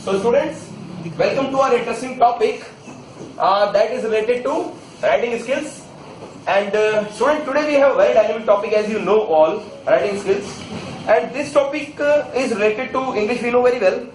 So students, welcome to our interesting topic that is related to writing skills. And student, today we have a very dynamic topic, as you know all, writing skills. And this topic is related to English, we know very well.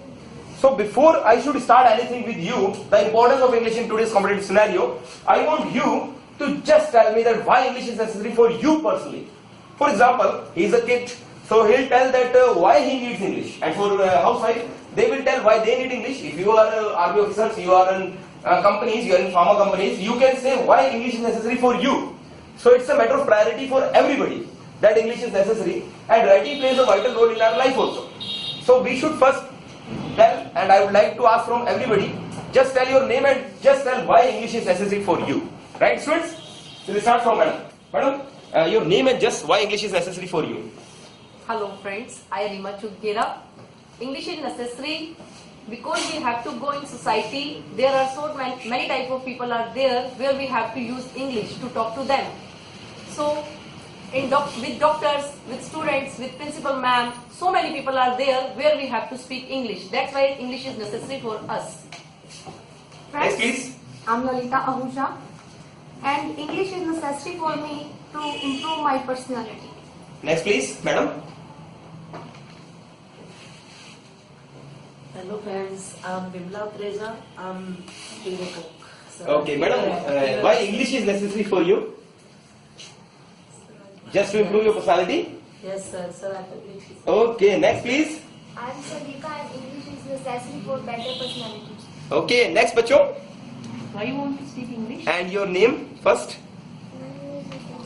So before I should start anything with you, the importance of English in today's competitive scenario, I want you to just tell me that why English is necessary for you personally. For example, he is a kid, so he'll tell that why he needs English. And for housewife, they will tell why they need English. If you are army officers, you are in companies, you are in pharma companies, you can say why English is necessary for you. So it's a matter of priority for everybody that English is necessary, and writing plays a vital role in our life also. So we should first tell, and I would like to ask from everybody, just tell your name and just tell why English is necessary for you. Right, students? So we start from madam. Madam, your name and just why English is necessary for you. Hello friends, I am Rima Chugera. English is necessary because we have to go in society. There are so many type of people are there where we have to use English to talk to them. So with doctors, with students, with principal ma'am, so many people are there where we have to speak English. That's why English is necessary for us. Yes, please. I'm Lalita Ahuja, and English is necessary for me to improve my personality. Next, please, madam. Hello friends, I'm Bimla Treza. I'm being a cook. So Okay, madam, why English is necessary for you? Just to improve your personality? Yes, sir. I believe. Okay, next, please. I'm Sadika, and English is necessary for better personality. Okay, next, bacho. Why you want to speak English? And your name first.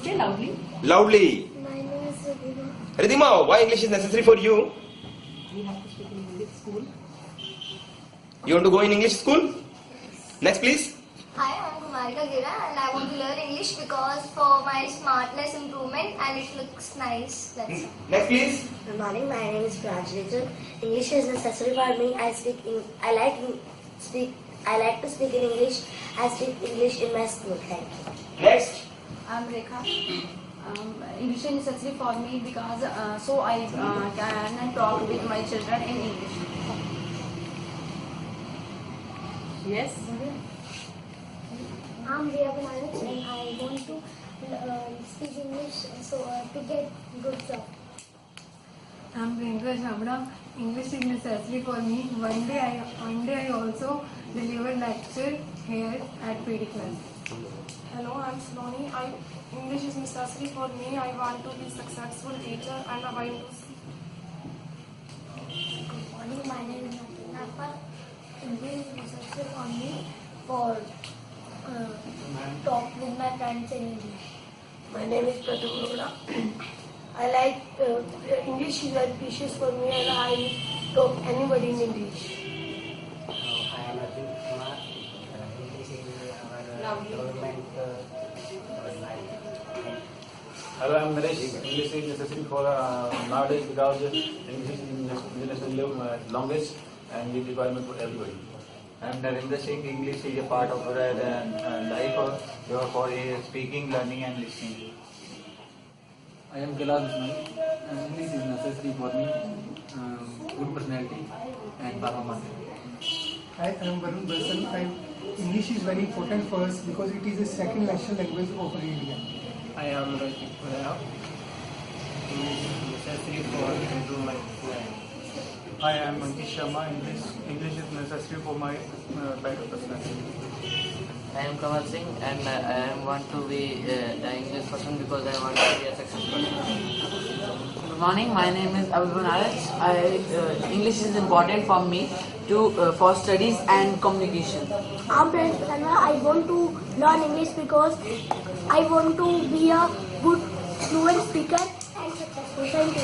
Say loudly. Loudly. My name is Sadika. Ridhima, why English is necessary for you? We have to speak in English school. You want to go in English school? Next, please. Hi, I'm Kumarika Gira, and I want to learn English because for my smartness improvement, and it looks nice. That's all. Next, please. Good morning. My name is Prajit. English is necessary for me. I like to speak in English. I speak English in my school. Thank you. Next. I'm Rekha. English is necessary for me because so I can talk with my children in English. Yes. I'm Riya Banaras, and I want to speak English so to get good job. I'm Priyanka Chabra. English is necessary for me. One day I also deliver lecture here at PD class. Hello, I'm Saloni. English is necessary for me. I want to be successful teacher and I want to. Good morning. My name is Nafa. English is necessary for me for talk with my friends in English. My name is Pratik Arora. I like English is very precious for me, and I talk anybody in English. I am Arjun Kumar. English is our government life. Hello, I'm Naresh. English is necessary for nowadays because English is the national language and is requirement for everybody. I'm Narendra Singh. English is a part of our life for speaking, learning and listening. I am Kailash Bishnoi, and English is necessary for me, good personality and performance. Hi, I am Varun Bansal. English is very important for us because it is the second national language of India. I am Rajit Puraya. English is necessary for improvement. Hi, I am Mankish Sharma. English is necessary for my better personality. I am Kamal Singh, and I want to be an English person because I want to be a successful person. Good morning, my name is Abhibhan Araj. English is important for me for studies and communication. I'm Prashana. I want to learn English because I want to be a good fluent speaker and successful. Thank you.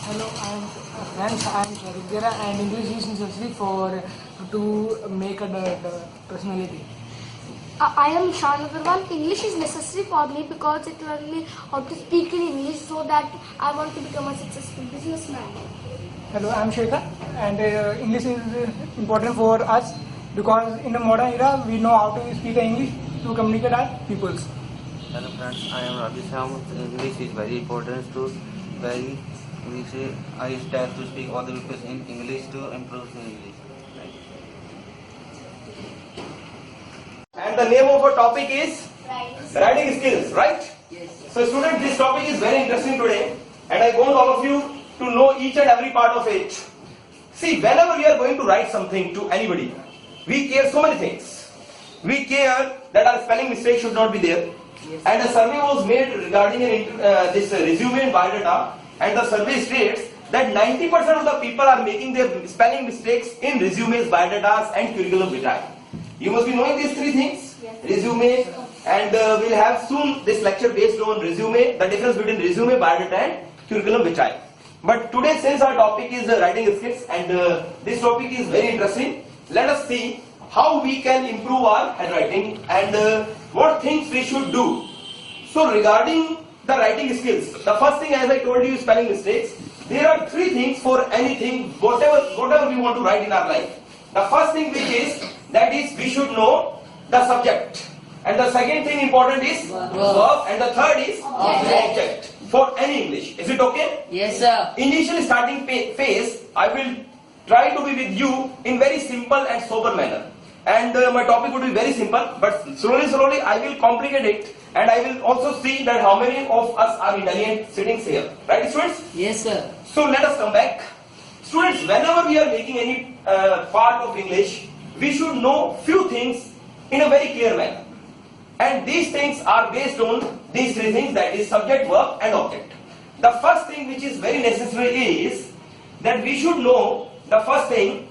Hello, friends. I am Sharigera, and English is necessary to make a personality. I am Shan Agarwal. English is necessary for me because it learns me how to speak in English so that I want to become a successful businessman. Hello, I am Shekhar, and English is important for us because in the modern era we know how to speak English to communicate our peoples. Hello friends, I am Ravi Sam. English is very important to very English. I start to speak all the people in English to improve English. Right. and the name of our topic is writing skills, right? Yes. So students, this topic is very interesting today, and I want all of you to know each and every part of it. See, whenever we are going to write something to anybody, we care so many things. We care that our spelling mistake should not be there. Yes. And a survey was made regarding this resume and biodata, and the survey states that 90% of the people are making their spelling mistakes in resumes, biodatas and curriculum vitae. You must be knowing these three things. Yes. Resume, and we'll have soon this lecture based on resume, the difference between resume, biodata and curriculum vitae. But today, since our topic is writing skills, and this topic is very interesting, let us see how we can improve our handwriting and what things we should do. So regarding the writing skills, the first thing, as I told you, is spelling mistakes. There are three things for anything, whatever we want to write in our life. The first thing which is, that is, we should know the subject. And the second thing important is verb, and the third is object for any English. Is it okay? Yes, sir. Initially starting phase, I will try to be with you in very simple and sober manner. And my topic would be very simple, but slowly I will complicate it, and I will also see that how many of us are intelligent sitting here. Right, students? Yes, sir. So let us come back. Students, whenever we are making any part of English, we should know few things in a very clear manner. And these things are based on these three things, that is subject, verb and object. The first thing which is very necessary is that we should know, the first thing,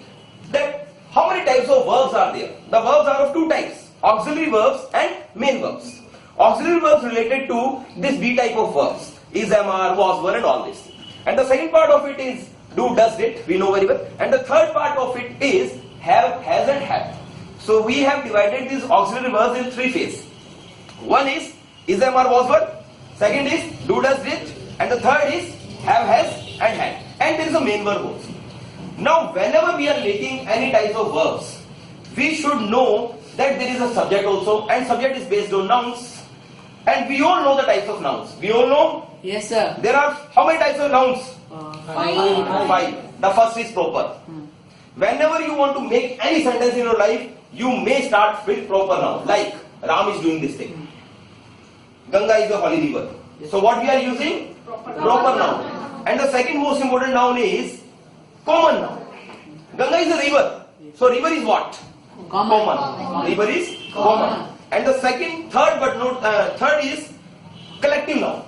that how many types of verbs are there. The verbs are of two types, auxiliary verbs and main verbs. Auxiliary verbs related to this B type of verbs, is, am, are, was, were and all this. And the second part of it is do, does, did, we know very well. And the third part of it is have, has and had. So we have divided these auxiliary verbs in three phases. One is, am, are, was, were. Second is do, does, did. And the third is have, has and had. And there is a main verb also. Now whenever we are making any types of verbs, we should know that there is a subject also, and subject is based on nouns. And we all know the types of nouns. We all know? Yes, sir. There are how many types of nouns? Five. The first is proper. Whenever you want to make any sentence in your life, you may start with proper noun. Like Ram is doing this thing. Ganga is a holy river. So what we are using? Proper noun. And the second most important noun is common noun. Ganga is a river. So river is what? Common. River is common. And the third is collective noun.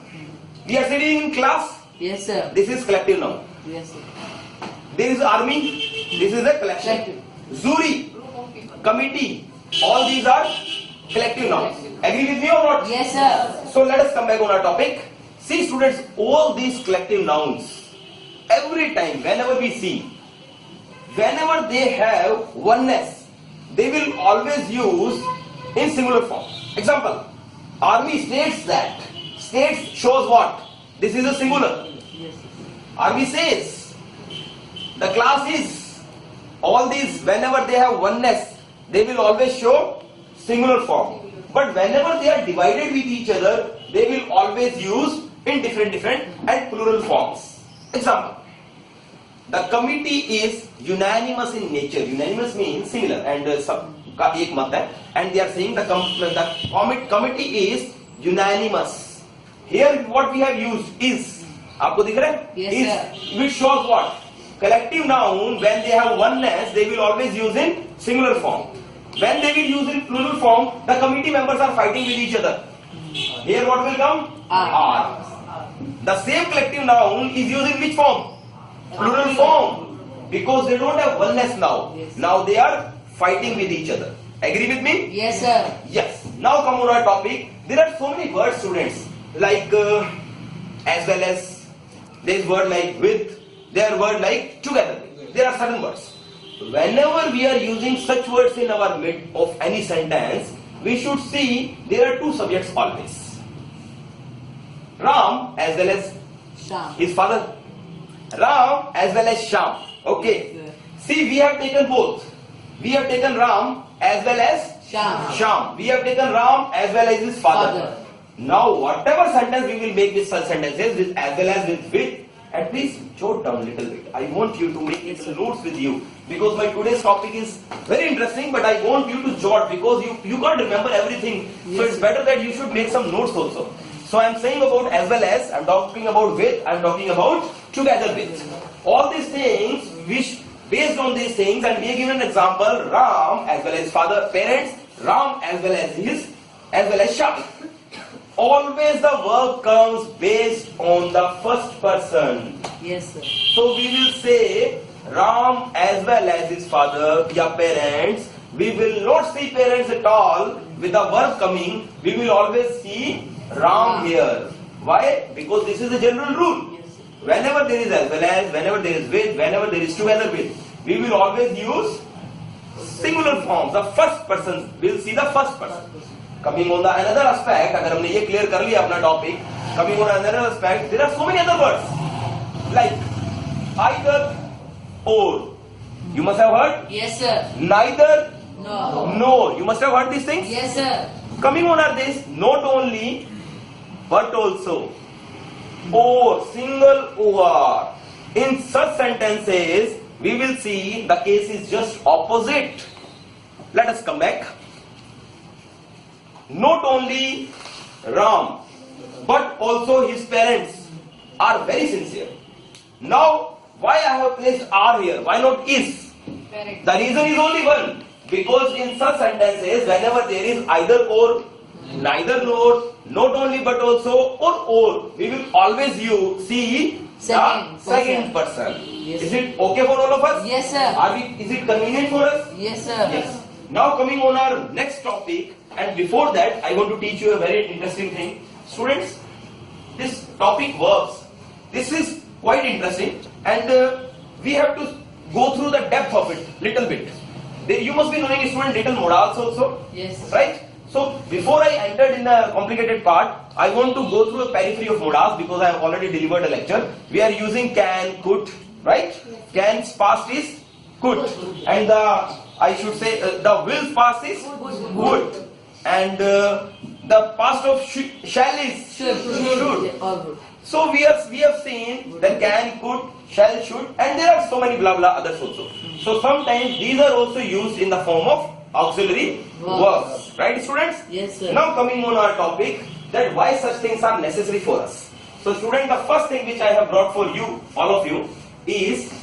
We are sitting in class. Yes, sir. This is collective noun. Yes, sir. There is army. This is a collection. Jury, committee, all these are collective nouns. Agree with me or not? Yes, sir. So let us come back on our topic. See, students, all these collective nouns, every time, whenever we see, whenever they have oneness, they will always use in singular form. Example, army states that. States shows what? This is a singular. Yes. Army says. The class is. All these, whenever they have oneness, they will always show singular form. But whenever they are divided with each other, they will always use in different and plural forms. Example, the committee is unanimous in nature. Unanimous means similar, and सबका एक मत है. And they are saying the committee is unanimous. Here what we have used is. आपको दिख रहा है? Yes, is, sir. which shows what? Collective noun, when they have oneness, they will always use in singular form. When they will use in plural form, the committee members are fighting with each other. Here what will come? Are. The same collective noun is used in which form? Plural form. Because they don't have oneness now. Yes. Now they are fighting with each other. Agree with me? Yes, sir. Yes. Now come on our topic. There are so many words, students, like as well as, there is word like with, there are word like together. There are certain words. Whenever we are using such words in our mid of any sentence, we should see there are two subjects always. Ram as well as Sham. his father. Ram as well as Sham. Okay. Yeah. See, we have taken both. We have taken Ram as well as Sham. We have taken Ram as well as his father. Now, whatever sentence we will make with such sentences, with as well as with and please jot down a little bit. I want you to make little notes with you because my today's topic is very interesting, but I want you to jot because you can't remember everything. So it's better that you should make some notes also. So I'm saying about as well as, I'm talking about with, I'm talking about together with. All these things which based on these things, and we are given an example, Ram as well as father, parents, Ram as well as Shah. Always the verb comes based on the first person. Yes, sir. So we will say Ram as well as his father, ya parents. We will not see parents at all with the verb coming. We will always see Ram here. Why? Because this is the general rule. Whenever there is as well as, whenever there is with, whenever there is together with, we will always use singular forms. The first person, we will see the first person. Coming on the another aspect, अगर हमने ये clear कर लिया अपना topic, coming on another aspect, there are so many other words like either or. You must have heard. Yes, sir. Neither. No. No. You must have heard these things. Yes, sir. Coming on are this not only but also or, single or. In such sentences, we will see the case is just opposite. Let us come back. Not only Ram, but also his parents are very sincere. Now, why I have placed are here? Why not is? The reason is only one. Because in such sentences, whenever there is either or, neither nor, not only but also or, we will always see the second person. Yes. Is it okay for all of us? Yes, sir. Is it convenient for us? Yes, sir. Yes. Now coming on our next topic, and before that, I want to teach you a very interesting thing. Students, this topic verbs, this is quite interesting, and we have to go through the depth of it little bit. You must be knowing student little modals also. Yes. Right? So before I entered in the complicated part, I want to go through a periphery of modals because I have already delivered a lecture. We are using can, could, right? Can's past is could, and I should say the will's past is would, and the past of shall is should. So we have seen the can, could, shall, should, and there are so many blah blah others also. So sometimes these are also used in the form of auxiliary verbs. Right, students? Yes, sir. Now coming on our topic, that why such things are necessary for us. So student, the first thing which I have brought for you, all of you, is,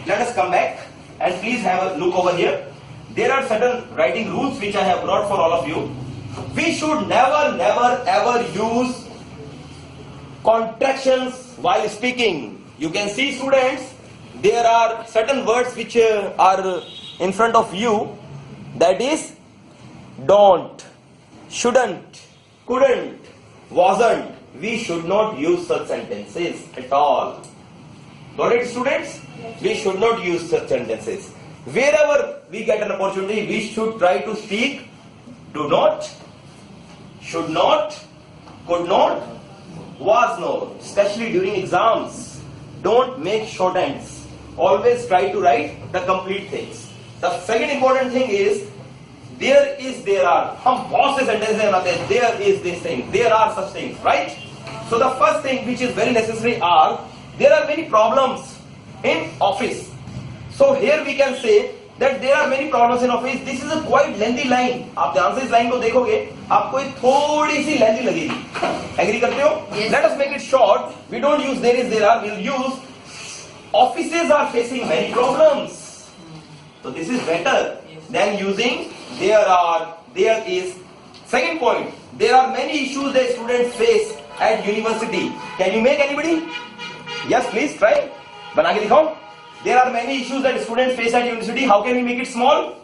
let us come back and please have a look over here. There are certain writing rules which I have brought for all of you. We should never ever use contractions while speaking. You can see, students, there are certain words which are in front of you, that is don't, shouldn't, couldn't, wasn't. We should not use such sentences at all. Got it, students? We should not use such sentences. Wherever we get an opportunity, we should try to speak do not, should not, could not, was not, especially during exams. Don't make shorthands. Always try to write the complete things. The second important thing is, there is, there are. हम बहुत से sentences बनाते हैं. There is this thing. There are such things, right? So the first thing which is very necessary are, there are many problems in office. So here we can say that there are many problems in office. This is a quite lengthy line. आप ध्यान से इस line को देखोगे, आपको ये थोड़ी सी lengthy लगेगी. Agree करते हो? Yes. Let us make it short. We don't use there is, there are. We'll use offices are facing many problems. So this is better than using there are, there is. Second point, there are many issues that students face at university. Can you make anybody? Yes, please try. बना के दिखाओ. There are many issues that students face at university. How can we make it small?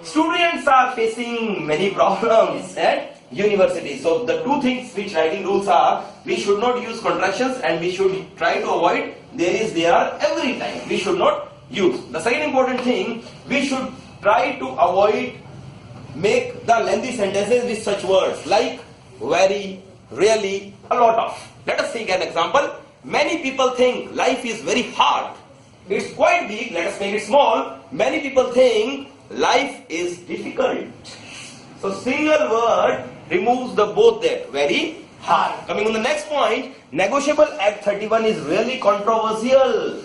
Students are facing many problems at university. So the two things which writing rules are, we should not use contractions and we should try to avoid there is, there are every time. We should not use. The second important thing, we should try to avoid make the lengthy sentences with such words like very, really, a lot of. Let us take an example. Many people think life is very hard. It's quite big. Let us make it small. Many people think life is difficult. So single word removes the both there, very hard. Coming on the next point, negotiable Act 31 is really controversial.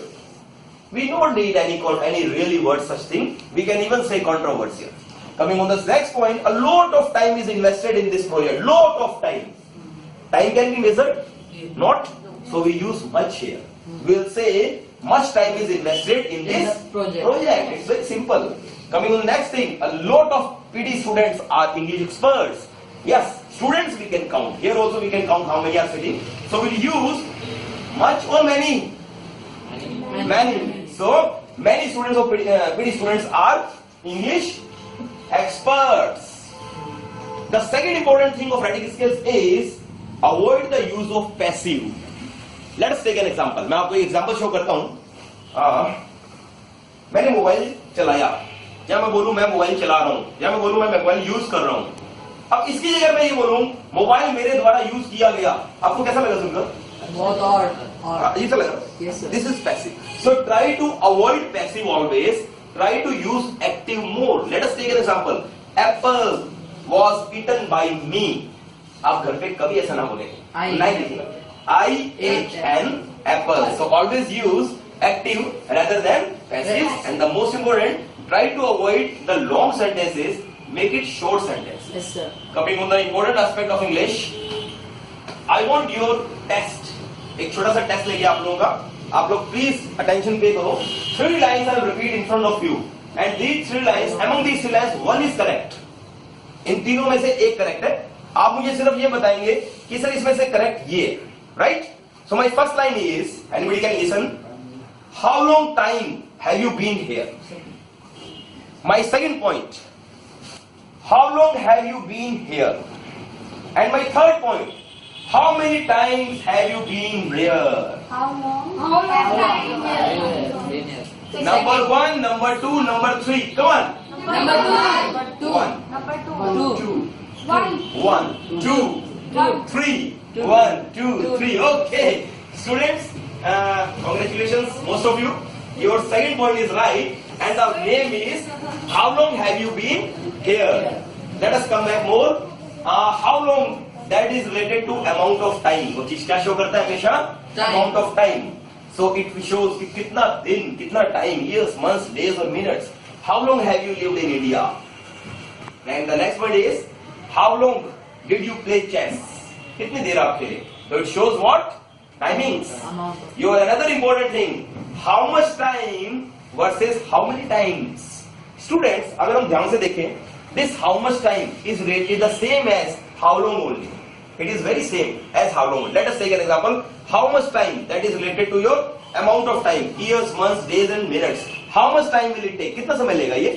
We don't need any really word such thing. We can even say controversial. Coming on the next point, a lot of time is invested in this project. Lot of time. Time can be measured? Not. So we use much here. We'll say much time is invested in this project. It's very simple. Coming on the next thing, a lot of PD students are English experts. Yes, students we can count. Here also we can count how many are sitting. So we'll use much or many? Many. So many students of PD students are English experts. The second important thing of writing skills is avoid the use of passive. Let us take an example. मैं आपको एक example show करता हूँ. मैंने mobile चलाया, या मैं बोलूँ मैं मोबाइल चला रहा हूँ, या मैं बोलूँ मैं मोबाइल यूज कर रहा हूँ. अब इसकी जगह मैं ये बोलूँ मोबाइल मेरे द्वारा यूज किया गया, आपको कैसा लगा सुनकर? बहुत और ये लगा? This is passive. So try to avoid passive always. Try to use active more. Let us take an example. Apple was eaten by me. आप घर पे कभी ऐसा ना बोले. I ate an apple. So always use active rather than passive. And the most important, try to avoid the long sentences. Make it short sentence. Yes, sir. Coming on the important aspect of English, I want your test. एक छोटा सा test लेके आप लोगों का. आप लोग please attention पे करो. 3 lines I will repeat in front of you. And these 3 lines, among these 3 lines, one is correct. इन तीनों में से एक करेक्ट है. आप मुझे सिर्फ ये बताएंगे कि सर इसमें से करेक्ट ये, right? So my first line is, anybody can listen. How long time have you been here? My second point, how long have you been here? And my third point, how many times have you been here? How long have you been here? Number 1, number 2, number 3. Come on. Number 2. 1. Number 2. 2. 1. 1, 2, 3. 1, 2, 3. Okay. Students, congratulations, most of you. Your second point is right. And the name is, how long have you been here? Let us come back more. How long? That is related to amount of time. वो चीज क्या show करता है हमेशा? Amount of time. So it shows कि कितना दिन, कितना time, years, months, days or minutes. How long have you lived in India? And the next one is, how long did you play chess? कितनी देर आप खेले? So it shows what? Timings. Your another important thing, how much time versus how many times? Students, अगर हम ध्यान से देखें, this how much time is related the same as how long only. It is very same as how long. Let us take an example. How much time? That is related to your amount of time. Years, months, days and minutes. How much time will it take? कितना समय लेगा ये?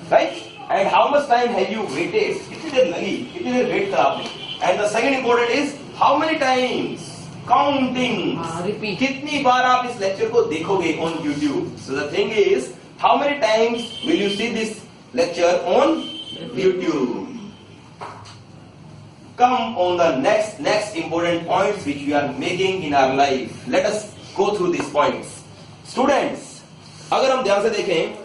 Right? And how much time have you waited? कितनी देर लगी? कितनी देर wait करा आपने? And the second important is, how many times? Counting. Repeat. कितनी बार आप इस लेक्चर को देखोगे on YouTube? So the thing is, how many times will you see this lecture on YouTube? Come on the next important points which we are making in our life. Let us go through these points. Students, अगर हम ध्यान से देखें,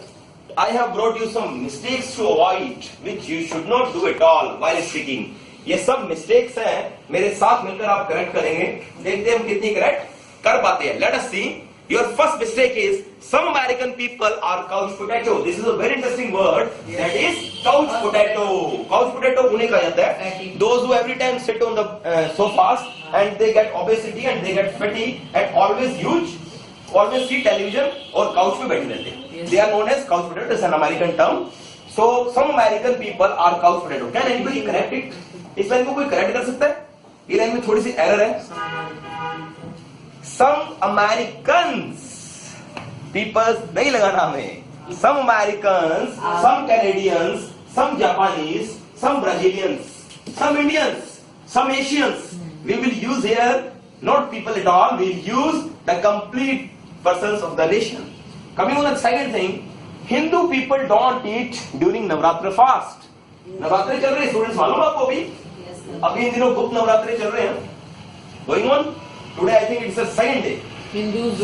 I have brought you some mistakes to avoid which you should not do at all while speaking. ये सब mistakes हैं, मेरे साथ मिलकर आप correct करेंगे. देखते हैं हम कितनी correct कर पाते हैं. Let us see. Your first mistake is, some American people are couch potato. This is a very interesting word. That is couch potato. Couch potato उन्हें कहा जाता है. Those who every time sit on the sofas and they get obesity and they get fatty and always see television और couch पे बैठे रहते हैं. They are known as couch potato. It's an American term. So some American people are couch potato. Can anybody correct it? इस line को कोई correct कर सकता है? ये लाइन में थोड़ी सी error है. Some Americans, people नहीं लगाना हमें. Some Americans, some Canadians, some Japanese, some Brazilians, some Indians, some Asians. We will use here not people at all. We will use the complete persons of the nation. Coming on the second thing, Hindu people don't eat during Navratri fast. Navratri चल रहे हैं students, मालूम आपको अभी? अभी इन दिनों गुप्त नवरात्रि चल रहे हैं. Going on. Today I think it's the second day.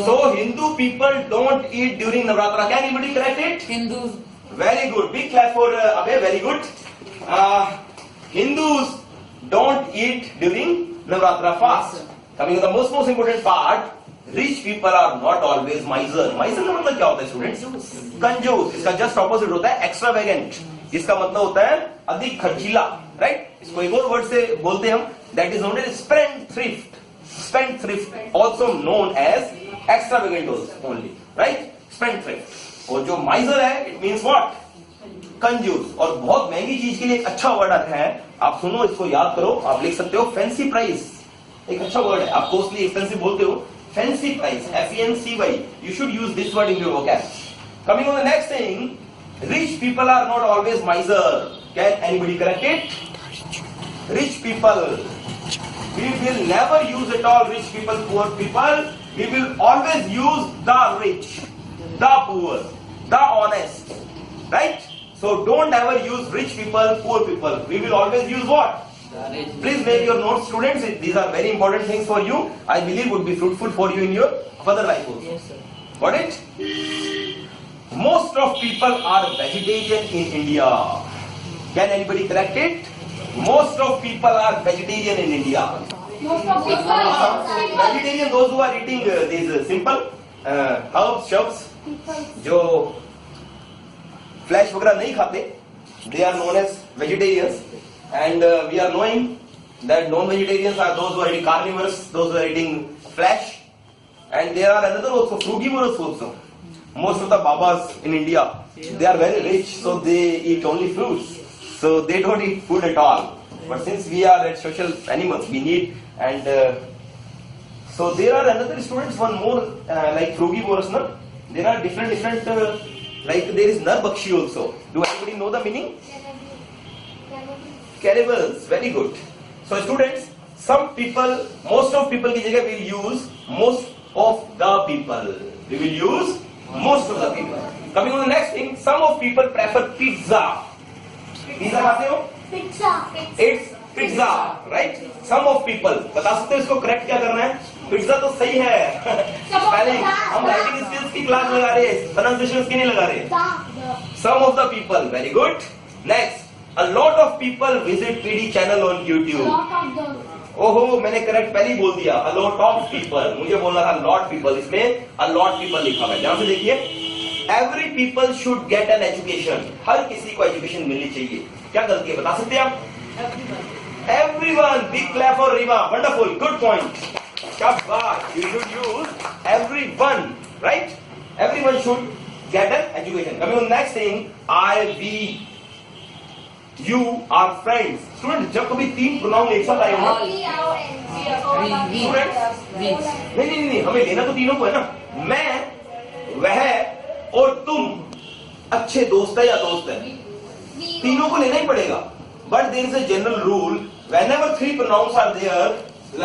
So Hindu people don't eat during Navratra. Can anybody correct it? Hindus. Very good. Big clap for Abhay. Very good. Hindus don't eat during Navratra fast. Coming to the most important part, rich people are not always miser. Miser का मतलब क्या होता है students? कंजूस. इसका just opposite होता है extravagant. इसका मतलब होता है अधिक खर्चीला, राइट? इसको एक और वर्ड से बोलते हैं हम, that is known as spendthrift. Spendthrift also known as extravagant only, right? Spendthrift. और जो माइजर है, इट मींस व्हाट? कंजूस. और बहुत महंगी चीज के लिए एक अच्छा वर्ड है, आप सुनो, इसको याद करो. आप लिख सकते हो फैंसी प्राइस. एक अच्छा वर्ड है. आप कॉस्टली एक्सपेंसिव बोलते हो, fancy price, FANCY. You should use this word in your vocab. Coming on the next thing, rich people are not always miser. Can anybody correct it? Rich people, we will never use at all rich people, poor people. We will always use the rich, the poor, the honest, right? So don't ever use rich people, poor people. We will always use what? Please make your notes, students. These are very important things for you. I believe would be fruitful for you in your further life also. Yes, sir. Got it? Most of people are vegetarian in India. Can anybody correct it? Most of people are vegetarian in India. Most of people. Vegetarian, those who are eating these simple herbs, shrubs, जो flesh वगैरह नहीं खाते, they are known as vegetarians. And we are knowing that non-vegetarians are those who are eating carnivores, those who are eating flesh, and there are another also frugivorous also. Most of the babas in India, they are very rich, so they eat only fruits. So they don't eat food at all. But since we are social animals, we need, and so there are another students, one more like frugivorous. No? There are different like there is Narbakshi also. Do anybody know the meaning? Cannibals. Very good. So students, some people, most of people की जगह will use most of the people. We will use most of the people. Coming on the next thing, some of people prefer pizza. Pizza खाते हो? Pizza. It's pizza, right? Some of people. बता सकते हो इसको correct क्या करना है? Pizza तो सही है. पहले हम writing skills की क्लास लगा रहे हैं, pronunciation की नहीं लगा रहे. Some of the people. Very good. Next. A lot of people visit PD channel on YouTube. ओहो, मैंने करेक्ट पहले ही बोल दिया. A lot of people. मुझे बोलना था lot people. इसमें a lot people लिखा हुआ है. ध्यान से देखिए. Every people should get an education. हर किसी को एजुकेशन मिलनी चाहिए. क्या गलती है बता सकते हैं आप? Everyone. Big clap for Rima. Wonderful. Good point. शाबाश. You should use everyone. Right? Everyone should get an education. Coming on next thing. we You are friends. Students, जब कभी तीन प्रोनाउन एक साथ आए हो ना, नहीं, हमें लेना तो तीनों को है ना. मैं, वह और तुम अच्छे दोस्त है या दोस्त है, तीनों को लेना ही पड़ेगा. But there is a general rule. Whenever three pronouns are there,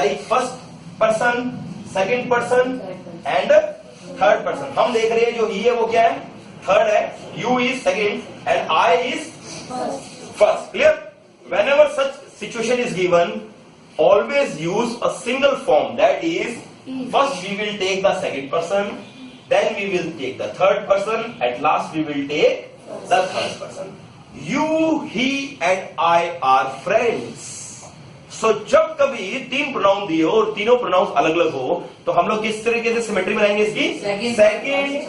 like first person, second person, and third person. हम देख रहे हैं जो he है वो क्या है? Third है. You is second, and I is first. Clear? Whenever such situation is given, always use a single form. That is, first we will take the second person, then we will take the third person, at last we will take the third person. You, he, and I are friends. So जब कभी तीन pronoun दिए हो और तीनों pronounce अलग अलग हो, तो हम लोग किस तरीके से सिमेट्री बनाएंगे इसकी? सेकंड,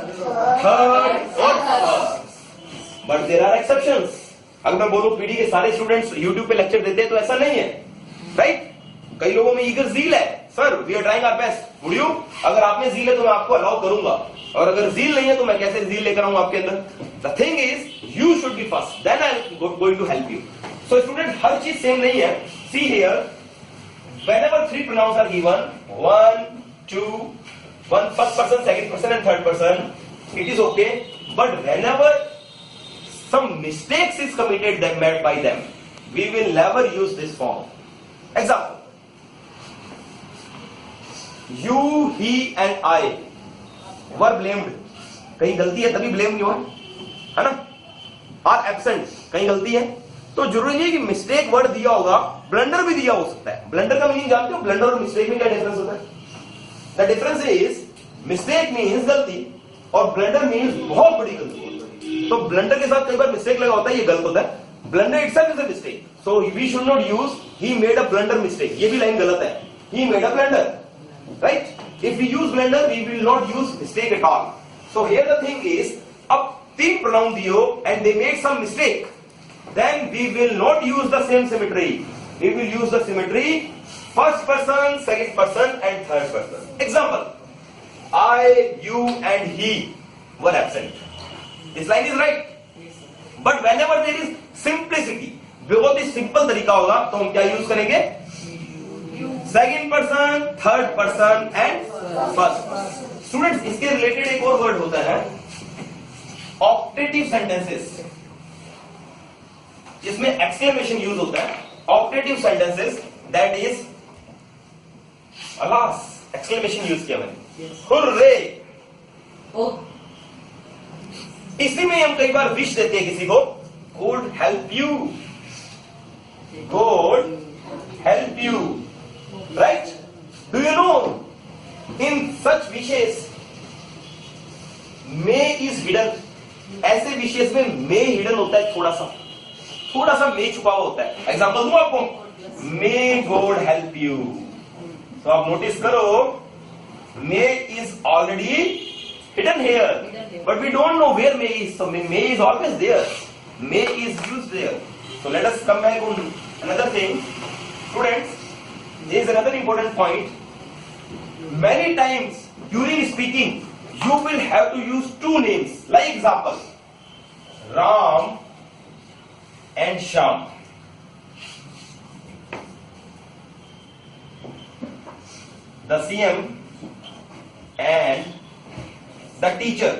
थर्ड और first. But there are exceptions. अगर मैं बोलूं पीडी के सारे स्टूडेंट्स यूट्यूब पे लेक्चर देते हैं तो ऐसा नहीं है, राइट? कई लोगों में ईगर जील है. Sir we are trying our best. Would you? अगर आप में जील है तो मैं आपको अलाउ करूंगा, और अगर जील नहीं है तो मैं कैसे जील लेकर आऊंगा आपके अंदर? The thing is you should be first, then I am going to help you. So student, हर चीज सेम नहीं है. See here, whenever three pronouns are given, 1, 2, 1 first person, second person and third person, it is okay. But whenever some mistakes is committed them made by them, we will never use this form. Example, you, he and I were blamed. कहीं गलती है तभी blame क्यों है ना? Are absent, कहीं गलती है तो जरूरी नहीं है कि मिस्टेक वर्ड दिया होगा, ब्लंडर भी दिया हो सकता है. ब्लंडर का मीनिंग जानते हो? ब्लंडर और मिस्टेक में क्या डिफरेंस होता है? The difference is, mistake means गलती और ब्लंडर मीन्स बहुत बड़ी गलती. तो ब्लंडर के साथ कई बार मिस्टेक लगा होता है, ये गलत होता है. Blunder itself is a mistake. So we should not use he made a blunder mistake. ये भी लाइन गलत है. He made a blunder. Right? If we use blunder, we will not use mistake at all. So here the thing is, अब तीन pronoun दियो and they made some mistake, then we will not use the same symmetry. We will use the symmetry first person, second person and third person. Example, I, you and he were absent. This line is right. But whenever there is simplicity, बहुत ही simple तरीका होगा तो हम क्या use करेंगे? Second person, third person and first person. Students, इसके related एक और वर्ड होता है ऑप्टेटिव सेंटेंसेस, जिसमें एक्सक्लेमेशन यूज होता है. Optative sentences, that is alas, exclamation use किया मैंने. हुर्रे. इसी में हम कई बार विश देते हैं किसी को. God help you, God help you. Right? Do you know in such विशेष मे इज हिडन. ऐसे विशेष में मे हिडन होता है, थोड़ा सा मे छुपा हुआ होता है. एग्जांपल दूं आपको, मे गॉड हेल्प यू. तो आप नोटिस करो, may is already hidden here, but we don't know where may is. So may is always there. May is used there. So let us come back on another thing. Students, there is another important point. Many times during speaking, you will have to use two names. Like example, Ram and Shyam. The CM and the teacher.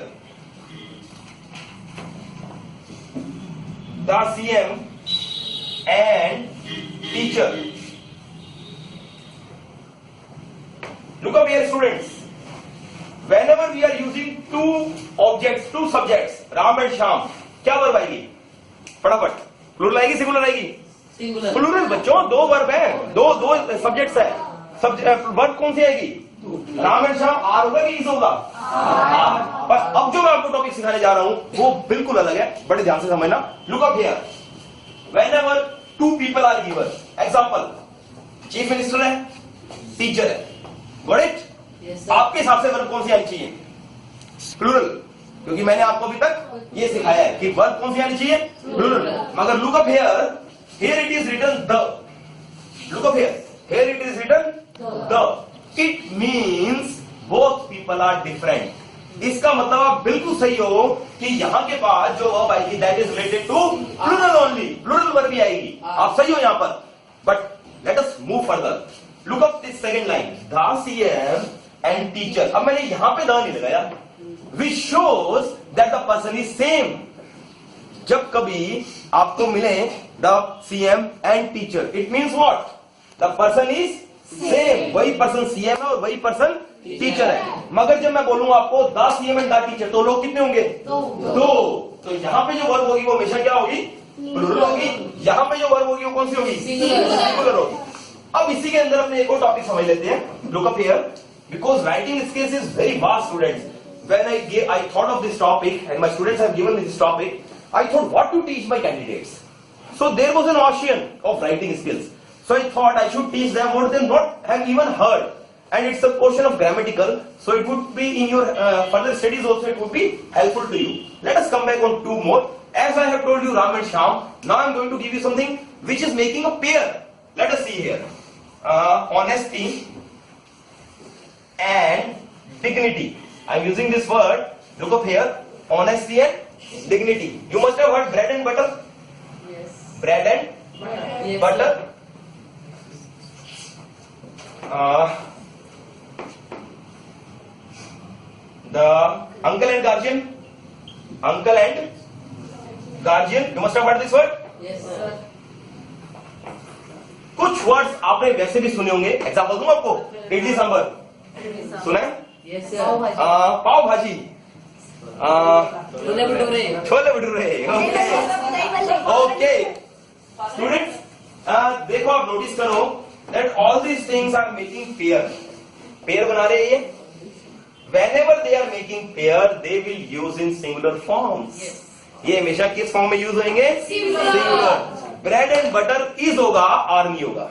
The CM and teacher. Look up here, students. Whenever we are using two objects, two subjects, Ram and Shyam, क्या verb आएगी? फटाफट. Plural आएगी, singular आएगी? Singular. Plural बच्चों, दो verb हैं, दो subjects है. वर्ब कौन सी आएगी? राम एंड श्याम. आर होगा कि इज होगा? पर अब जो मैं आपको टॉपिक सिखाने जा रहा हूं वो बिल्कुल अलग है, बड़े ध्यान से समझना. Look up here. Whenever two people are given, example, chief minister है, टीचर है. Got it? आपके हिसाब से वर्ब कौन सी आनी चाहिए? प्लूरल, क्योंकि मैंने आपको अभी तक ये सिखाया है कि वर्ब कौन सी आनी चाहिए? प्लूरल. मगर look up here, here it is written the. Look up here, here it is written the. It means both people are different. इसका मतलब आप बिल्कुल सही हो कि यहां के बाद जो वर्ब आएगी that is related to plural only. Plural verb भी आएगी. आप सही हो यहां पर. But let us move further. Look up this second line. The CM and teacher. अब मैंने यहां पे द नहीं लगाया, which shows that the person is same. जब कभी आपको मिले the CM and teacher, it means what? The person is same. वही पर्सन सीएम है और वही पर्सन टीचर है. मगर जब मैं बोलूंगा आपको the CM and the teacher, तो लोग कितने होंगे? दो. तो यहां पे जो वर्ब होगी वो हमेशा क्या होगी? प्लूरल होगी. यहां पे जो वर्ब होगी वो कौन सी होगी? सिंगुलर होगी. अब इसी के अंदर अपने एक और टॉपिक समझ लेते हैं. Look up here, because writing skills is very vast students. When I thought of this topic and my students have given me this topic, I thought what to teach my candidates. So there was an ocean of writing skills. So I thought I should teach them what they not have even heard, and it's a portion of grammatical, so it would be in your further studies also, it would be helpful to you. Let us come back on two more. As I have told you Ram and Shyam, now I am going to give you something which is making a pair. Let us see here. Honesty and dignity. I am using this word. Look up here. Honesty and dignity. You must have heard bread and butter. Yes. Bread and butter. The uncle and guardian. Uncle and guardian. You must have heard this word. Yes, sir. कुछ words आपने वैसे भी सुने होंगे. Example दूं आपको? इडली सांभर सुना है? Yes, sir. पाव भाजी. छोले भटूरे. छोले भटूरे. ओके स्टूडेंट्स, देखो आप नोटिस करो that all these things are making pair. Pair बना रहे हैं ये. Whenever they are making pair, they will use in singular forms. Yes. ये हमेशा किस फॉर्म में यूज होंगे? Singular. Bread and butter is होगा, आर नहीं होगा।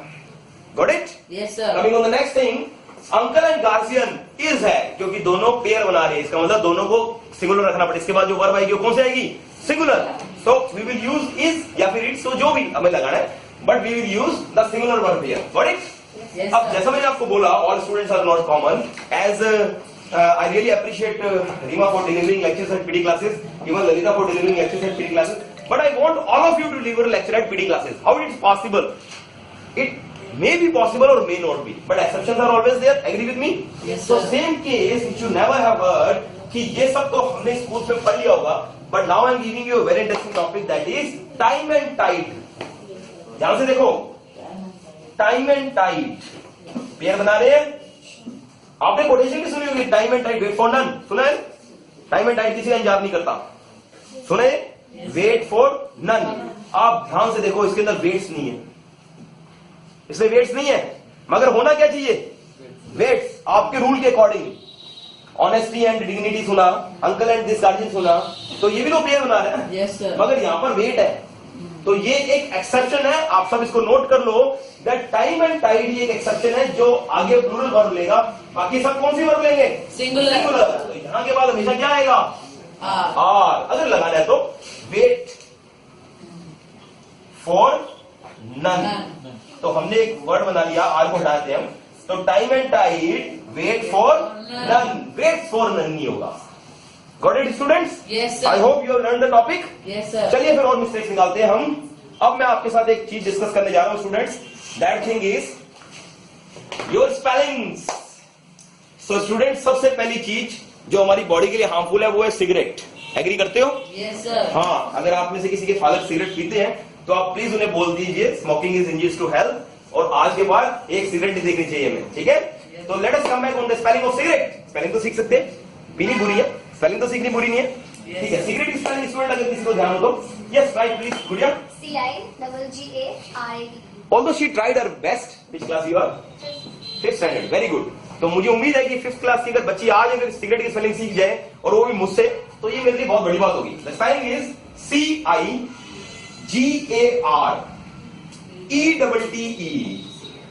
Got it? Yes sir. Coming on the next thing, uncle and guardian is है, क्योंकि दोनों पेयर बना रहे हैं, इसका मतलब दोनों को सिंगुलर रखना पड़ेगा। इसके बाद जो वर्ब आएगी वो कौन सी आएगी? Singular. So we will use is या फिर इट्स, तो जो भी हमें लगाना है, but we will use the singular verb here. Got it? अब जैसा मैंने आपको बोला, all students are not common, as I really appreciate Rima for delivering lectures at PD classes, even Lalita for delivering lectures at PD classes. But I want all of you to deliver a lecture at PD classes. How it is possible? It may be possible or may not be, but exceptions are always there. Agree with me? Yes, so sir. same case which you never have heard कि ये सब तो हमने school में पढ़ लिया होगा, but now I am giving you a very interesting topic, that is time and tide. ध्यान से देखो, time and tide पेयर बना रहे हैं। आपने कोटेशन भी सुनी होगी, time and tide wait for none, सुना है? टाइम एंड टाइड किसी का इंतजार नहीं करता, सुने? Wait for none. आप ध्यान से देखो, इसके अंदर वेट्स नहीं है, इसमें वेट्स नहीं है, मगर होना क्या चाहिए? वेट्स। आपके रूल के अकॉर्डिंग ऑनेस्टी एंड डिग्निटी सुना, अंकल एंड दिस गार्जियन सुना, तो ये भी तो पेयर बना रहे हैं। Yes sir. मगर यहां पर वेट है, तो ये एक एक्सेप्शन है, आप सब इसको नोट कर लो, दैट टाइम एंड टाइड ये एक एक्सेप्शन है जो आगे प्लूरल वर्ब लेगा, बाकी सब कौन सी वर्ब लेंगे? सिंगुलर। तो यहां के बाद हमेशा क्या आएगा? आर। अगर लगाना है तो वेट फॉर नन, तो हमने एक वर्ड बना लिया, आर को हटाते हम, तो time and tide wait for none, wait for none नहीं होगा। Got it, students? Yes, sir. I hope you have learned the topic. Yes, sir. चलिए फिर और मिस्टेक्स निकालते हैं हम। अब मैं आपके साथ एक चीज डिस्कस करने जा रहा हूं students, that thing is your spellings. So students, सबसे पहली चीज जो हमारी बॉडी के लिए हार्मफुल है वो है सिगरेट। एग्री करते हो? Yes, sir. हाँ, अगर आप में से किसी के फादर सिगरेट पीते हैं तो आप प्लीज उन्हें बोल दीजिए smoking is injurious to health, और आज के बाद एक सिगरेट नहीं देखनी चाहिए हमें, ठीक है? तो let us come back on the spelling of cigarette. Spelling तो सीख सकते हैं, पीनी बुरी है, स्पेलिंग तो सीखनी बुरी नहीं है, ठीक है? सिगरेट की स्पेलिंग स्टूडेंट अगर किसी को ध्यान हो तो यस राइट प्लीज गुड़िया। CIGGARAD। Although she tried her best, which class you are? 5th standard, very good. तो मुझे उम्मीद है कि 5th क्लास की अगर बच्ची आज अगर सिगरेट की स्पेलिंग सीख जाए और वो भी मुझसे, तो ये मेरे लिए बहुत बड़ी बात होगी। The spelling is CIGARETTE।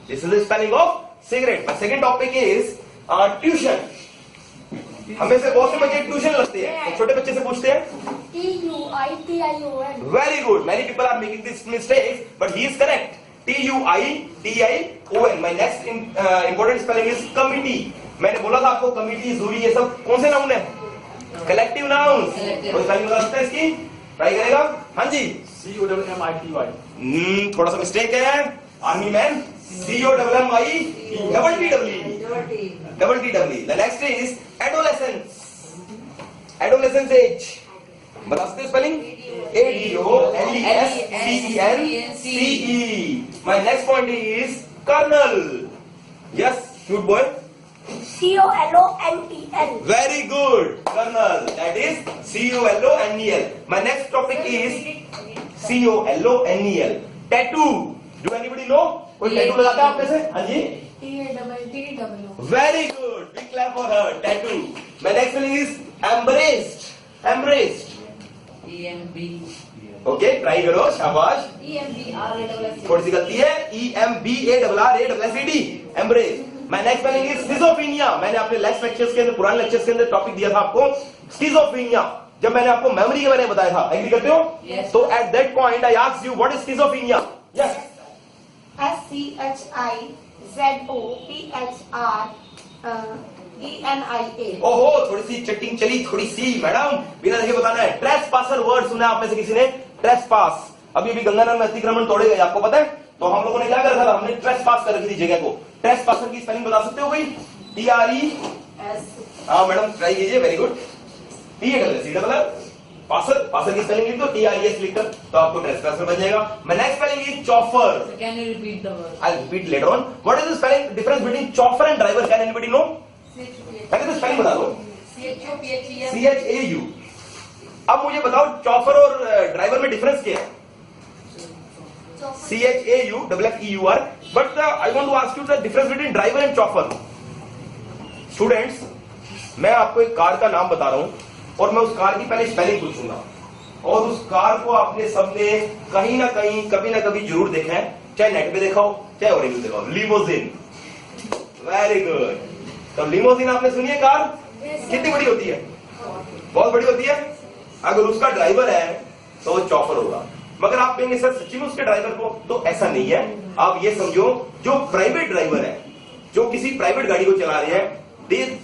This is the spelling of cigarette. My second topic is tuition. हमें से बहुत से बच्चे ट्यूशन लगते हैं, तो छोटे बच्चे से पूछते हैं TUITION। Very good, many people are making this mistake but he is correct. TUITION। My next important spelling is committee. मैंने बोला था आपको कमिटी, जूरी, ये सब कौन से नाउन है? Collective noun. कोई स्पेलिंग बता सकता है इसकी? ट्राई करेगा? हाँ जी। COMMITY। थोड़ा सा मिस्टेक है army man. COMMITTTE। The next is adolescence. Adolescence age. बता सकते हो spelling? ADOLESCENCE। My next point is colonel. Yes, cute boy. COLONEL। Very good, colonel. That is COLONEL. My next topic is COLONEL. Tattoo. Do anybody know? कोई tattoo लगाता है आप में से? हाँ जी। TATTO। Very good. Big clap for her. Tattoo. My next spelling is embraced. Embraced. EMB। Okay, try करो, शाबाश। EMBRASSED। थोड़ी सी गलती है। EMBARRASSED। Embrace. My next spelling is schizophrenia. मैंने अपने लेक्चर लेक्चर्स के अंदर, पुराने लेक्चर्स के अंदर टॉपिक दिया था आपको schizophrenia, जब मैंने आपको मेमोरी के बारे में बताया था। एग्री करते हो? Yes. So at that point I asked you what is schizophrenia? Yes. SCHIZOPHRENIA। ओहो, थोड़ी सी चटिंग चली, थोड़ी सी मैडम, बिना देखे बताना है। ट्रेसपासर वर्ड सुना है आप में से किसी ने? ट्रेसपास। अभी भी गंगानगर में अतिक्रमण तोड़े गए, आपको पता है? तो हम लोगों ने क्या करा था? हमने ट्रेसपास कर रखी थी जगह को। ट्रेसपासर की स्पेलिंग बता सकते हो कोई? TRES। हाँ मैडम, ट्राई कीजिए, वेरी गुड। पासर की स्पेलिंग लिख दो, TRES लिखकर, तो आपको ट्रेसपासर बन जाएगा। My next spelling is chauffeur. Can you repeat the word? I'll repeat later on. What is the spelling difference between chauffeur and driver? Can anybody know? पहले तो स्पेलिंग बता दो। CHAU। अब मुझे बताओ चॉफर और ड्राइवर में डिफरेंस क्या है? CHAUFFEUR। But I want to ask you the difference between driver and chauffeur. Students, मैं आपको एक कार का नाम बता रहा हूं और मैं उस कार की पहले स्पेलिंग पूछूंगा। और उस कार को आपने सबने कहीं ना कहीं कभी ना कभी जरूर देखा है, चाहे नेट पे देखा हो चाहे ओरिजिनल देखा हो, लिमोजिन। Very good. तो लिमोजिन आपने सुनी है कार? कितनी बड़ी होती है? बहुत बड़ी होती है। अगर उसका ड्राइवर है तो वो चॉपर होगा। मगर आप कहेंगे सर सच्ची में उसके ड्राइवर को, तो ऐसा नहीं है। आप ये समझो, जो प्राइवेट ड्राइवर है, जो किसी प्राइवेट गाड़ी को चला रहे हैं,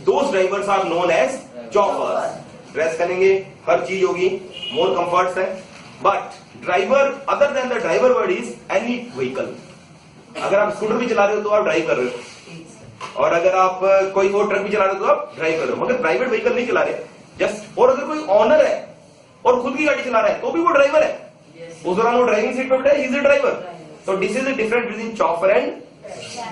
those drivers are known as choppers. Dress करेंगे, हर चीज होगी, मोर कंफर्ट्स है। But driver, other than the driver word is any vehicle. अगर आप स्कूटर भी चला रहे हो तो आप ड्राइव कर रहे हो, और अगर आप कोई और ट्रक भी चला रहे हो तो आप ड्राइव कर रहे हो, मगर प्राइवेट व्हीकल नहीं चला रहे जस्ट। और अगर कोई ऑनर है और खुद की गाड़ी चला रहा है तो भी वो ड्राइवर है, उस दौरान वो ड्राइविंग सीट पे बैठा है, he is a driver. So this is the difference between chopper and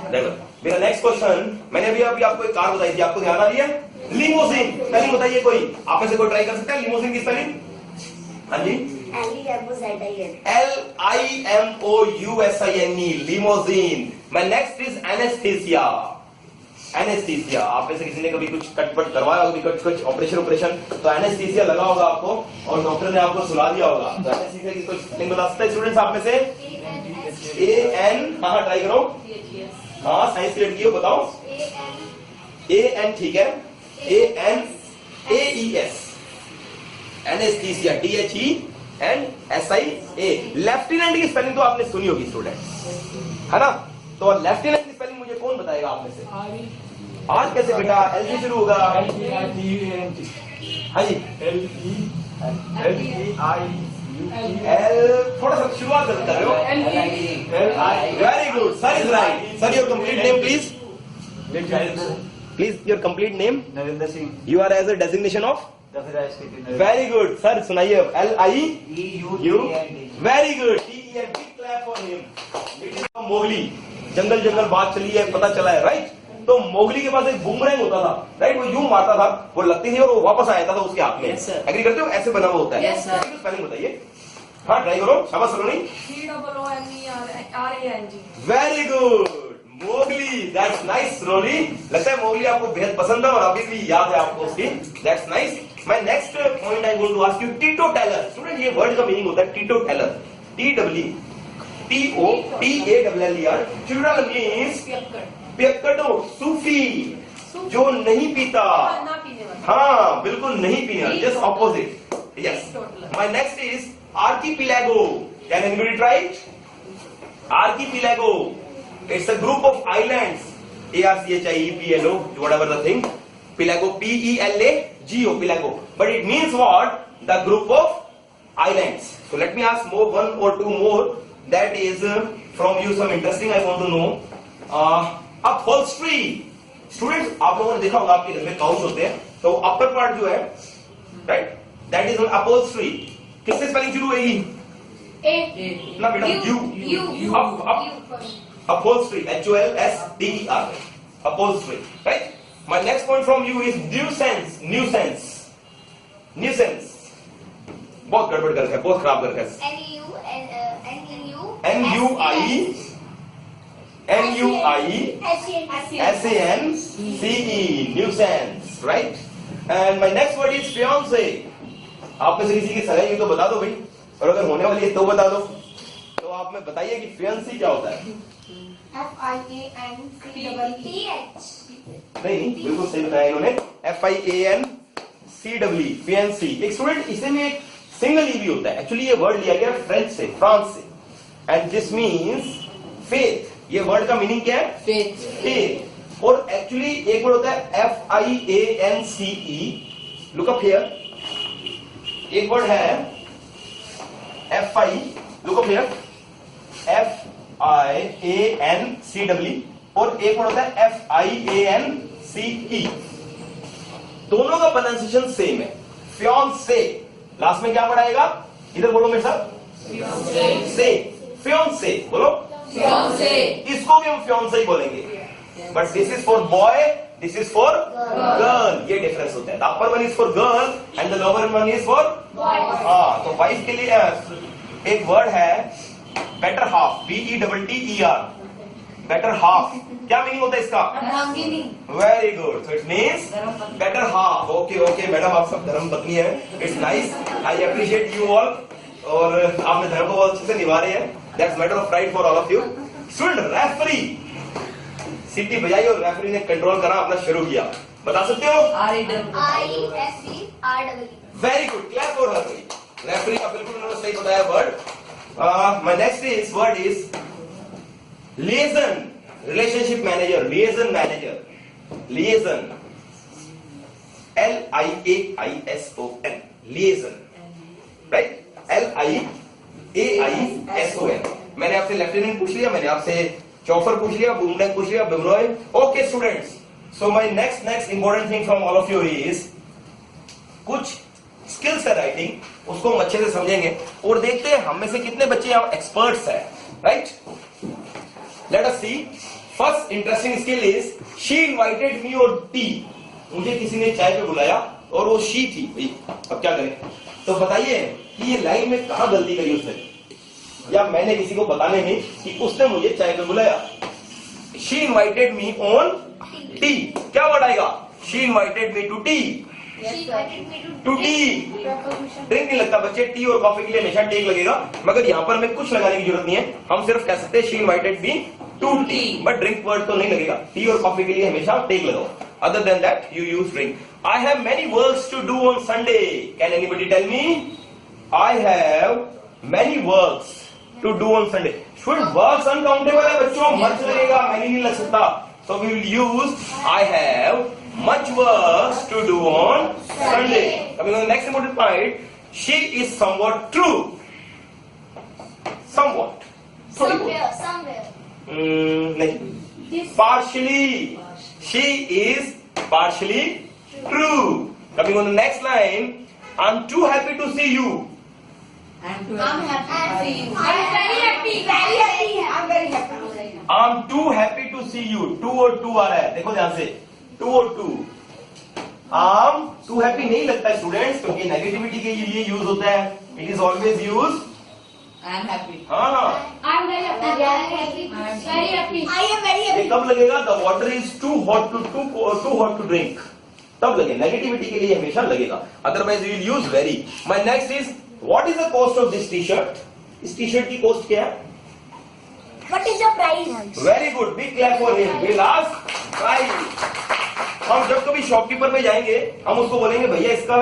driver. मेरा नेक्स्ट क्वेश्चन, मैंने अभी आपको एक कार बताई थी, आपको ध्यान आ रही है? लिमोजिन। स्पेलिंग बताइए कोई, आप में से कोई ट्राई कर सकता है लिमोजिन की स्पेलिंग? हाँ जी, LIMOUSINE, limousine. My next is anaesthesia. Anaesthesia, आप में से किसी ने कभी कुछ कटपट करवाया होगा, कुछ ऑपरेशन, तो एनेस्थीसिया लगा होगा आपको और डॉक्टर ने आपको सुला दिया होगा। तो एनेस्थीसिया की कुछ स्पेलिंग बता सकते हैं स्टूडेंट्स आप में से? AN, हाँ ट्राई करो। हाँ साइंस पीरियड की हो, बताओ। AN, ठीक है। ANAES, anaesthesia, DHENSIA। लेफ्टिनेंट की स्पेलिंग तो आपने सुनी होगी स्टूडेंट, है ना? तो लेफ्टिनेंट की स्पेलिंग मुझे कौन बताएगा आप में से? आज कैसे बेटा? एल से शुरू होगा। हाँ जी, L, थोड़ा सा शुरुआत कर रहे हो। Very good, sir is right. Sir your complete name please? Please your complete name? Narendra Singh. You are as a designation of? Very good sir, सुनाइए। LIEU, very good. TEN, big clap for him. Mowgli, जंगल जंगल बात चली है, पता चला है, right? तो मोगली के पास एक बूमरैंग होता था, राइट? वो यूं मारता था, वो लगती थी और वो वापस आ जाता था उसके हाथ में। एग्री करते हो? ऐसे बना हुआ होता है। स्पेलिंग बताइए। हाँ ट्राई करो, शाबाश Saloni. COOMERANG। Very good, Mowgli. That's nice Roli. लगता है मोगली आपको बेहद पसंद है और अभी भी याद है आपको उसकी। That's nice. My next point I going to ask you, teetotaller. Student ये वर्ड का मीनिंग होता है teetotaller, TOTALLER। Children means पियक्कड़ो, सूफी, जो नहीं पीता। हाँ बिल्कुल नहीं पीना, just opposite. Yes. My next is archipelago. Can anybody try it? Archipelago, it's a group of islands. ARCHIEPLO, whatever the thing. Pelago, PELAGO, Pelago. But it means what? The group of islands. So let me ask one or two more. That is from you some interesting I want to know. Upholstery. Students, आप लोगों ने देखा होगा आपके घर में couch होते हैं, तो अपर पार्ट जो है, right? That is upholstery. किससे स्पेलिंग शुरू होगी? ना बेटा, U. Upholstery, HOLSTER, upholstery, right? My next point from you is nuisance. बहुत गड़बड़ कर रखा है, बहुत खराब कर रखा है। NUISANCE, nuisance, right? And my next word is fiancé. आप में से किसी की सगाई है तो बता दो भाई, और अगर होने वाली है तो बता दो। तो आप में बताइए कि fiancé क्या होता है? FIANCEE। नहीं, बिल्कुल सही बताया इन्होंने। FIANCEE, fiancé। एक स्टूडेंट, इसे में एक सिंगल ई भी होता है। एक्चुअली ये वर्ड लिया गया फ्रेंच से, फ्रांस से, एंड दिस मीन्स फेथ। ये वर्ड का मीनिंग क्या है? फेथ। और एक्चुअली एक वर्ड होता है FIANCE। लुक अप हियर, एक वर्ड है लुक अप हियर, FIANCEE, और एक वर्ड होता है FIANCE। दोनों का प्रोनाउंसिएशन सेम है। फियांसे, लास्ट में क्या पढ़ाएगा? इधर बोलो मेरे साथ, से। फियांसे बोलो, फियांसे। इसको भी हम फियांसे ही बोलेंगे, but this is for boy, this is for girl. ये डिफरेंस होता है। The upper one is for girl and the lower one is for boy. हाँ, तो वाइफ के लिए एक वर्ड है better half, BETTER। Better half, क्या मीनिंग होता है इसका? Very good, so it means better half. Okay okay madam, आप सब धर्म पत्नी है, it's nice, I appreciate you all. और आपने धर्म को बहुत अच्छे से निभा रहे हैं, that's matter of pride for all of you. Student, referee, सीटी बजाई और रेफरी ने कंट्रोल करना अपना शुरू किया. बता सकते हो? Very good, clap for her. Referee का बिल्कुल उन्होंने सही बताया word. My next is word is liaison, relationship manager, liaison manager, liaison, LIAISON, liaison, right? LIAISON. मैंने आपसे लेफ्टिनेंट पूछ लिया, मैंने आपसे चौफर पूछ लिया, बूमडेंग पूछ लिया, बिमरॉय. Okay students, so my next important thing from all of you is कुछ स्किल्स है राइटिंग, उसको हम अच्छे से समझेंगे और देखते हैं हम में से कितने बच्चे यहाँ एक्सपर्ट्स हैं. Right, let us see. First interesting skill is she invited me और टी. मुझे किसी ने चाय पे बुलाया और वो शी थी. भाई अब क्या करें? तो बताइए कि ये लाइन में कहां गलती करी उसने, या मैंने किसी को बताने में कि उसने मुझे चाय पे बुलाया. She invited me on tea, क्या वर्ड आएगा? She invited me to tea. To tea drink नहीं लगता बच्चे, टी और कॉफी के लिए हमेशा टेक लगेगा, मगर यहाँ पर हमें कुछ लगाने की जरूरत नहीं है. हम सिर्फ कह सकते हैं she invited me to tea, but drink word तो नहीं लगेगा. टी और कॉफी के लिए हमेशा टेक लगाओ. Other than that, you use drink. I have many works to do on Sunday. Can anybody tell me? I have many works to do on Sunday. Should works uncountable है बच्चों, much लगेगा, many नहीं लग सकता. So we will use I have much works to do on Sunday. Coming on the next important point, she is somewhat true. Somewhat. Somewhere. नहीं. Partially. She is partially true. Coming on the next line, I'm too happy to see you. I'm happy. I'm very happy. I'm very happy. I'm too happy to see you. Two और two आ रहा है, देखो ध्यान से. Two और two. I'm too happy नहीं लगता है स्टूडेंट्स, क्योंकि नेगेटिविटी के लिए यूज होता है. It is always used. I am happy. हाँ. I'm very happy. Very happy. I am very happy. ये कब लगेगा? The water is too hot to drink. तब लगे. नेगेटिविटी के लिए हमेशा लगेगा. Otherwise we will use very. My next is what is the cost of this T-shirt? इस T-shirt की cost क्या है? What is the price? Very good. Big clap for him. We'll ask price. हम जब कभी शॉपकीपर में जाएंगे, हम उसको बोलेंगे भैया इसका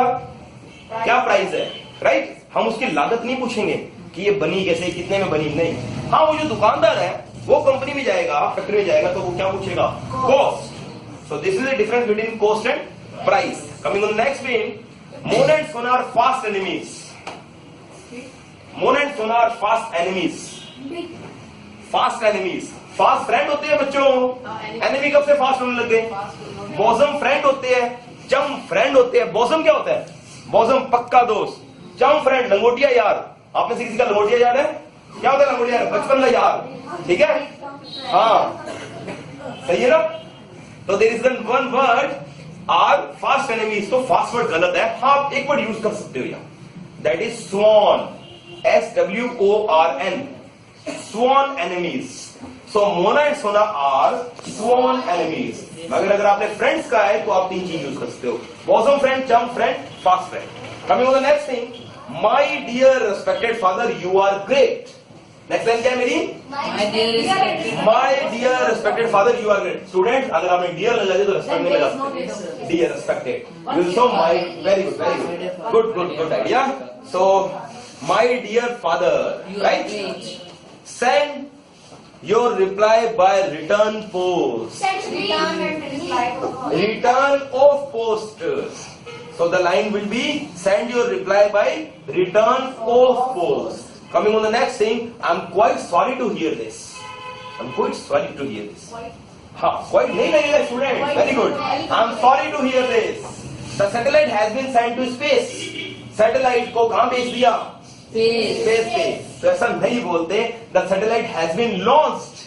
क्या प्राइस है, राइट? हम उसकी लागत नहीं पूछेंगे कि ये बनी कैसे, कितने में बनी, नहीं. हाँ, वो जो दुकानदार है वो कंपनी में जाएगा, फैक्ट्री में जाएगा, तो वो क्या पूछेगा? Cost. So this is the difference between cost and price. Coming on the next one, Mona and Sona are fast enemies. Mona and Sona are fast enemies. Fast enemies. Fast friend होते हैं बच्चों, एनिमी कब से फास्ट होने लग गए? बॉसम फ्रेंड होते हैं, चम फ्रेंड होते हैं. बॉसम क्या होता है? बॉसम पक्का दोस्त. चम फ्रेंड लंगोटिया यार. आपने से किसी का लंगोटिया याद है? क्या होता है लंगोटिया यार? बचपन का यार. ठीक है, हाँ सही है ना? तो there is one word are fast enemies. तो फास्ट वर्ड गलत है. हाँ, आप एक वर्ड यूज कर सकते हो यहाँ, that is sworn. SWORN. Sworn enemies. So Mona and Sona are sworn enemies. अगर आपने फ्रेंड्स का है तो आप तीन चीज यूज कर सकते हो: बॉसम फ्रेंड, चम friend, fast friend. Coming on the next thing, My dear respected father, you are great. Next line क्या है मेरी? My dear respected father, you are great. Students, अगर आपने dear लगा दिया तो respect नहीं लगा. Dear respected. You so my very good. Good idea. So my dear father, right? Send your reply by return post. Return of post. So the line will be send your reply by return of post. Coming on the next thing, I'm quite sorry to hear this. I'm quite sorry to hear this. हाँ, quite नहीं लगेगा student. Very good. I'm sorry to hear this. The satellite has been sent to space. Satellite को कहाँ भेज दिया? Space पे. तो ऐसा नहीं बोलते. The satellite has been launched.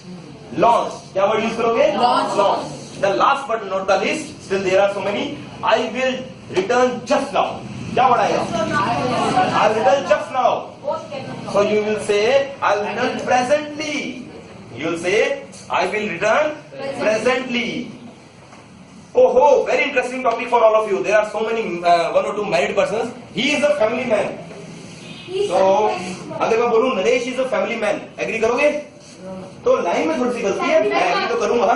Launched. क्या word use करोगे? Launched. The last but not the least, still there are so many. I will return just now. क्या बढ़ाएगा? I'll return just now. So you will say I'll return presently. You will say I will return presently. Oh, very interesting topic for all of you. There are so many one or two married persons. He is a family man. So अगर मैं बोलूं Naresh is a family man, agree करोगे? तो line में थोड़ी सी गलती है, मैं एग्री तो करूंगा.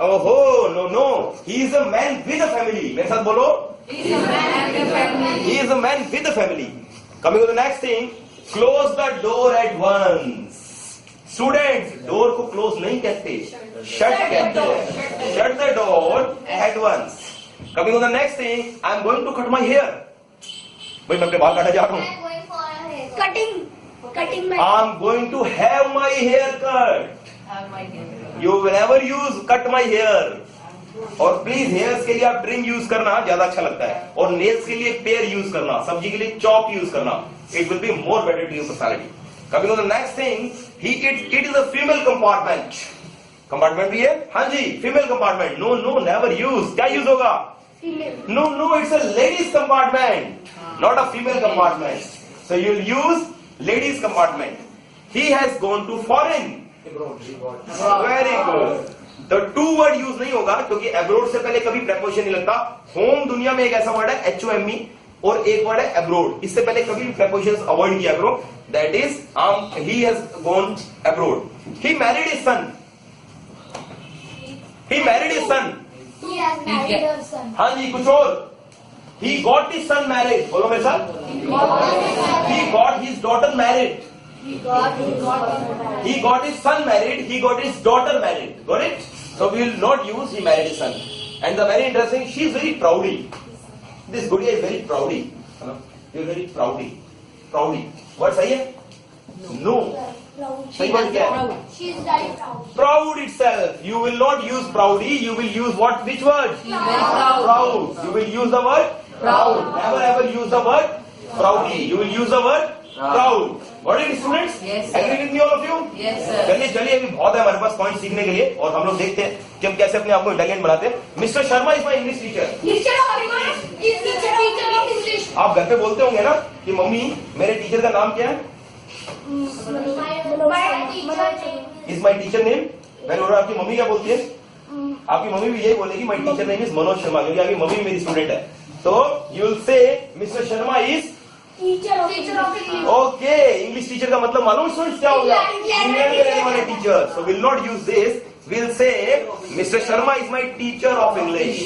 ओहो, no, he is a man with a family. मेरे साथ बोलो. He is a man with a family. Coming to the next thing, close the door at once. Students, door को close नहीं कहते, shut कहते हैं. Shut the door at once. Coming to the next thing, I am going to cut my hair. भाई मैं अपने बाल काटने जा रहा हूँ. Cutting my I am going to have my hair cut. You will never use cut my hair. और please hairs के लिए आप ट्रिम यूज करना ज्यादा अच्छा लगता है, और नेल्स के लिए पेयर यूज करना, सब्जी के लिए चॉप यूज करना. It will be more better to your personality. Coming on the next thing, it is a female compartment. Compartment भी है, हाँ जी, female compartment. No never use. क्या यूज होगा? No, it's a ladies compartment, not a female compartment. So you will use ladies compartment. He has gone to foreign. Very good. तो to word use नहीं होगा क्योंकि abroad से पहले कभी preposition नहीं लगता. होम दुनिया में एक ऐसा वर्ड है HOME, और एक वर्ड है एब्रोड. इससे पहले कभी भी प्रेपोजिशन अवॉइड किया करो. That is he has gone abroad. He married his son. He married his son. हाँ जी, कुछ और. He got his son married. बोलो मेरे साथ. He got his daughter married. He got his son married. He got his daughter married. Got it? So we will not use he married his son. And the very interesting, she is very proudy. This Gudiya is very proudy. You are very proudy. Proudy. What सही है? No. सही बात क्या है? She is very proud. Proud itself. You will not use proudy. You will use what? Which word? Proud. You will use the word proud. Never ever use the word proudy. You will use the word proud. What are you students? Yes, sir. Agree with me all of you? Yes, sir. चलिए अभी बहुत है हमारे पास point सीखने के लिए, और हम लोग देखते हैं कि हम कैसे अपने आप को इंटेलिजेंट बनाते हैं. Mister Sharma is my English teacher. आप घर पे बोलते होंगे ना कि मम्मी मेरे टीचर का नाम क्या है? Is my teacher name. मैं बोल रहा आपकी मम्मी क्या बोलती है? आपकी मम्मी भी यही बोलेगी my teacher name is Manoj Sharma, क्योंकि आपकी मम्मी मेरी स्टूडेंट है. तो you will say mister Sharma is Teacher of English. Okay. English teacher का मतलब मालूम स्टूडेंट्स क्या होगा? इंग्लैंड में रहने वाले teacher. So will not use this. Will say mister Sharma is my teacher of English.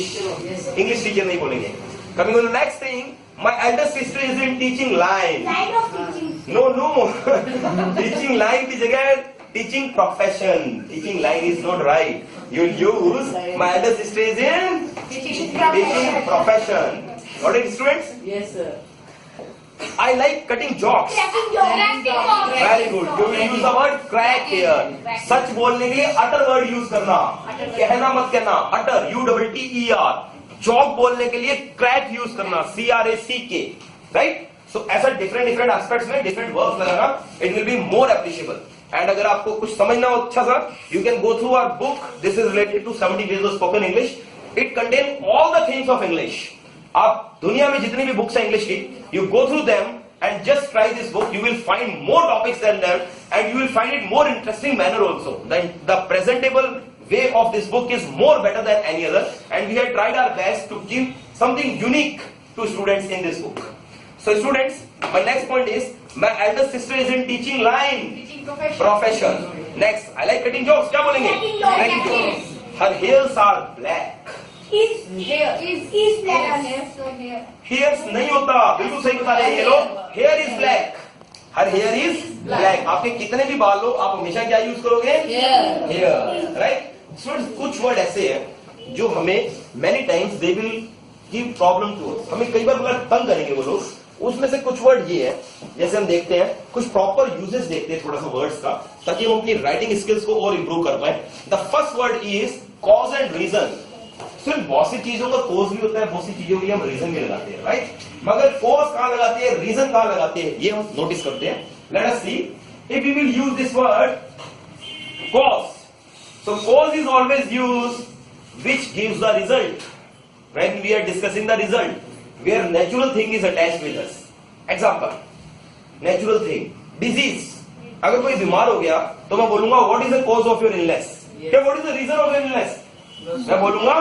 English teacher नहीं बोलेंगे. Coming on the next thing, my elder sister is in teaching line. No teaching line की जगह teaching profession. Teaching line is not right. You will use my elder sister is in teaching profession. Got it, students? Yes, sir. I like cutting jokes. Very good. You will use the word crack here. सच बोलने के लिए utter word use करना. कहना मत कहना. utter, UTTER. joke बोलने के लिए crack use करना. CRACK. Right? So ऐसा different aspects में different verbs लगाना. It will be more appreciable. And अगर आपको कुछ समझना हो अच्छा सा, you can go through our book. This is related to 70 days of spoken English. It contains all the things of English. आप दुनिया में जितनी भी बुक्स हैं इंग्लिश की, you go through them and just try this book. You will find more topics than them, and you will find it more interesting manner also. The presentable way of this book is more better than any other, and we have tried our best to give something unique to students in this book. So students, my next point is my elder sister is in teaching line. Profession. Next, I like cutting jokes. क्या बोलेंगे? Cutting jokes. Her hairs are black. Hairs नहीं होता, बिल्कुल सही बता रहे हैं ये लोग. Hair is black. Her hair is black. आपके कितने भी बाल हो, आप हमेशा क्या यूज करोगे? Hair. Right? Students, कुछ वर्ड ऐसे हैं जो हमें many times they will give problem to us. हमें कई बार तंग करेंगे वो लोग. उसमें से कुछ वर्ड ये है, जैसे हम देखते हैं कुछ प्रॉपर यूजेस देखते हैं थोड़ा सा वर्ड्स का, ताकि हम अपनी राइटिंग स्किल्स को और इंप्रूव कर पाए. The first word is cause and reason. सिर्फ बहुत सी चीजों का कोज भी होता है, बहुत सी चीजों के लिए हम रीजन भी लगाते हैं, राइट? मगर कोज कहां लगाते हैं, रीजन कहां लगाते हैं, ये हम नोटिस करते हैं. Let us see if we will use this word cause. So cause is always used which gives the result when we are discussing the result, where natural thing is attached with us. Example, natural thing, disease. अगर कोई बीमार हो गया तो मैं बोलूंगा what is the cause of your illness, क्या what is the reason of your illness, मैं बोलूंगा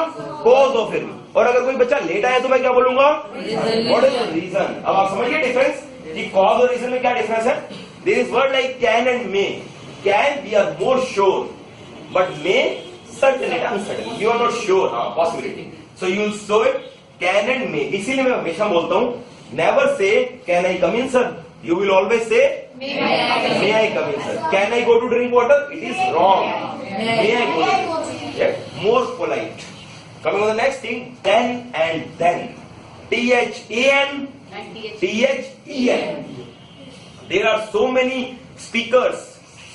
कॉज ऑफ इल। और अगर कोई बच्चा लेट आया तो मैं क्या बोलूंगा, व्हाट इज द रीजन। अब आप समझिए डिफरेंस कि कॉज और रीजन में क्या डिफरेंस है। There is word like can and may, can we are more sure but may certain and uncertain, you are not sure, हाँ possibility, so you will show it can and may. इसीलिए मैं हमेशा बोलता हूं never say can I come in sir, you will always say may I come in sir, can I go to drink water, it is wrong, may I go to, yeah, more polite. Coming on the next thing, then and then, THAN THEN. There are so many speakers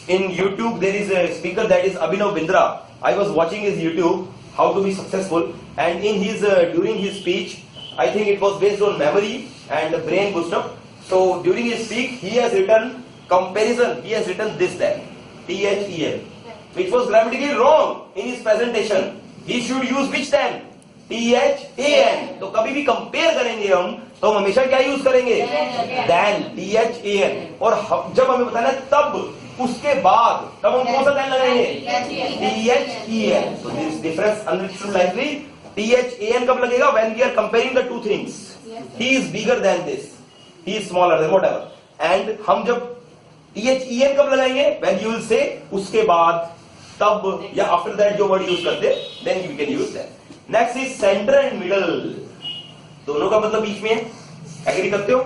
in YouTube. There is a speaker that is Abhinav Bindra. I was watching his YouTube, how to be successful, and in his during his speech, I think it was based on memory and brain booster. So during his speech, he has written comparison. He has written this then, THEN, which was grammatically wrong in his presentation. He should use which then, THAN. तो कभी भी compare करेंगे हम तो हम हमेशा क्या use करेंगे, then, THAN. और जब हमें बताना है तब, उसके बाद, तब हम कौन सा then लगाएंगे, THEN. So this difference understood likely. THAN कब लगेगा, when we are comparing the two things. He is bigger than this, he is smaller than whatever. And हम जब THEN कब लगाएंगे, when you will say उसके बाद, तब या after that जो word use करते, then you can use that. Next is center and middle. दोनों का मतलब बीच में है, एग्री करते हो?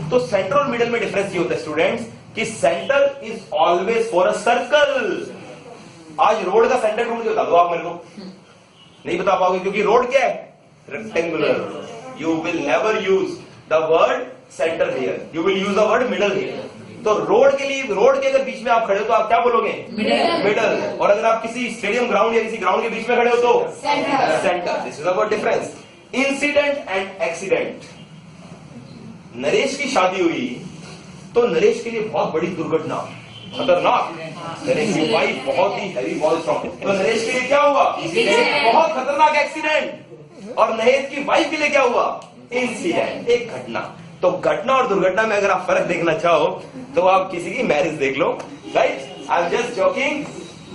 तो सेंटर और मिडल में डिफरेंस ये होता है स्टूडेंट्स कि centre is always for a circle. आज रोड का सेंटर ढूंढ के बता दो आप मेरे को, नहीं बता पाओगे क्योंकि रोड क्या है, rectangular. You will never use the word centre here, you will use the word middle here. तो रोड के लिए, रोड के अगर बीच में आप खड़े हो तो आप क्या बोलोगे, मिडल. और अगर आप किसी स्टेडियम ग्राउंड या किसी ग्राउंड के बीच में खड़े हो तो centre. This is a difference. Incident and accident. Naresh की शादी हुई तो नरेश के लिए बहुत बड़ी दुर्घटना, खतरनाक. नरेश की वाइफ बहुत ही हैवी बॉल फ्रॉम, तो नरेश के लिए क्या हुआ, बहुत खतरनाक एक्सीडेंट. और नरेश की वाइफ के लिए क्या हुआ, इंसिडेंट, एक घटना. तो घटना और दुर्घटना में अगर आप फर्क देखना चाहो तो आप किसी की मैरिज देख लो, right. I am just joking.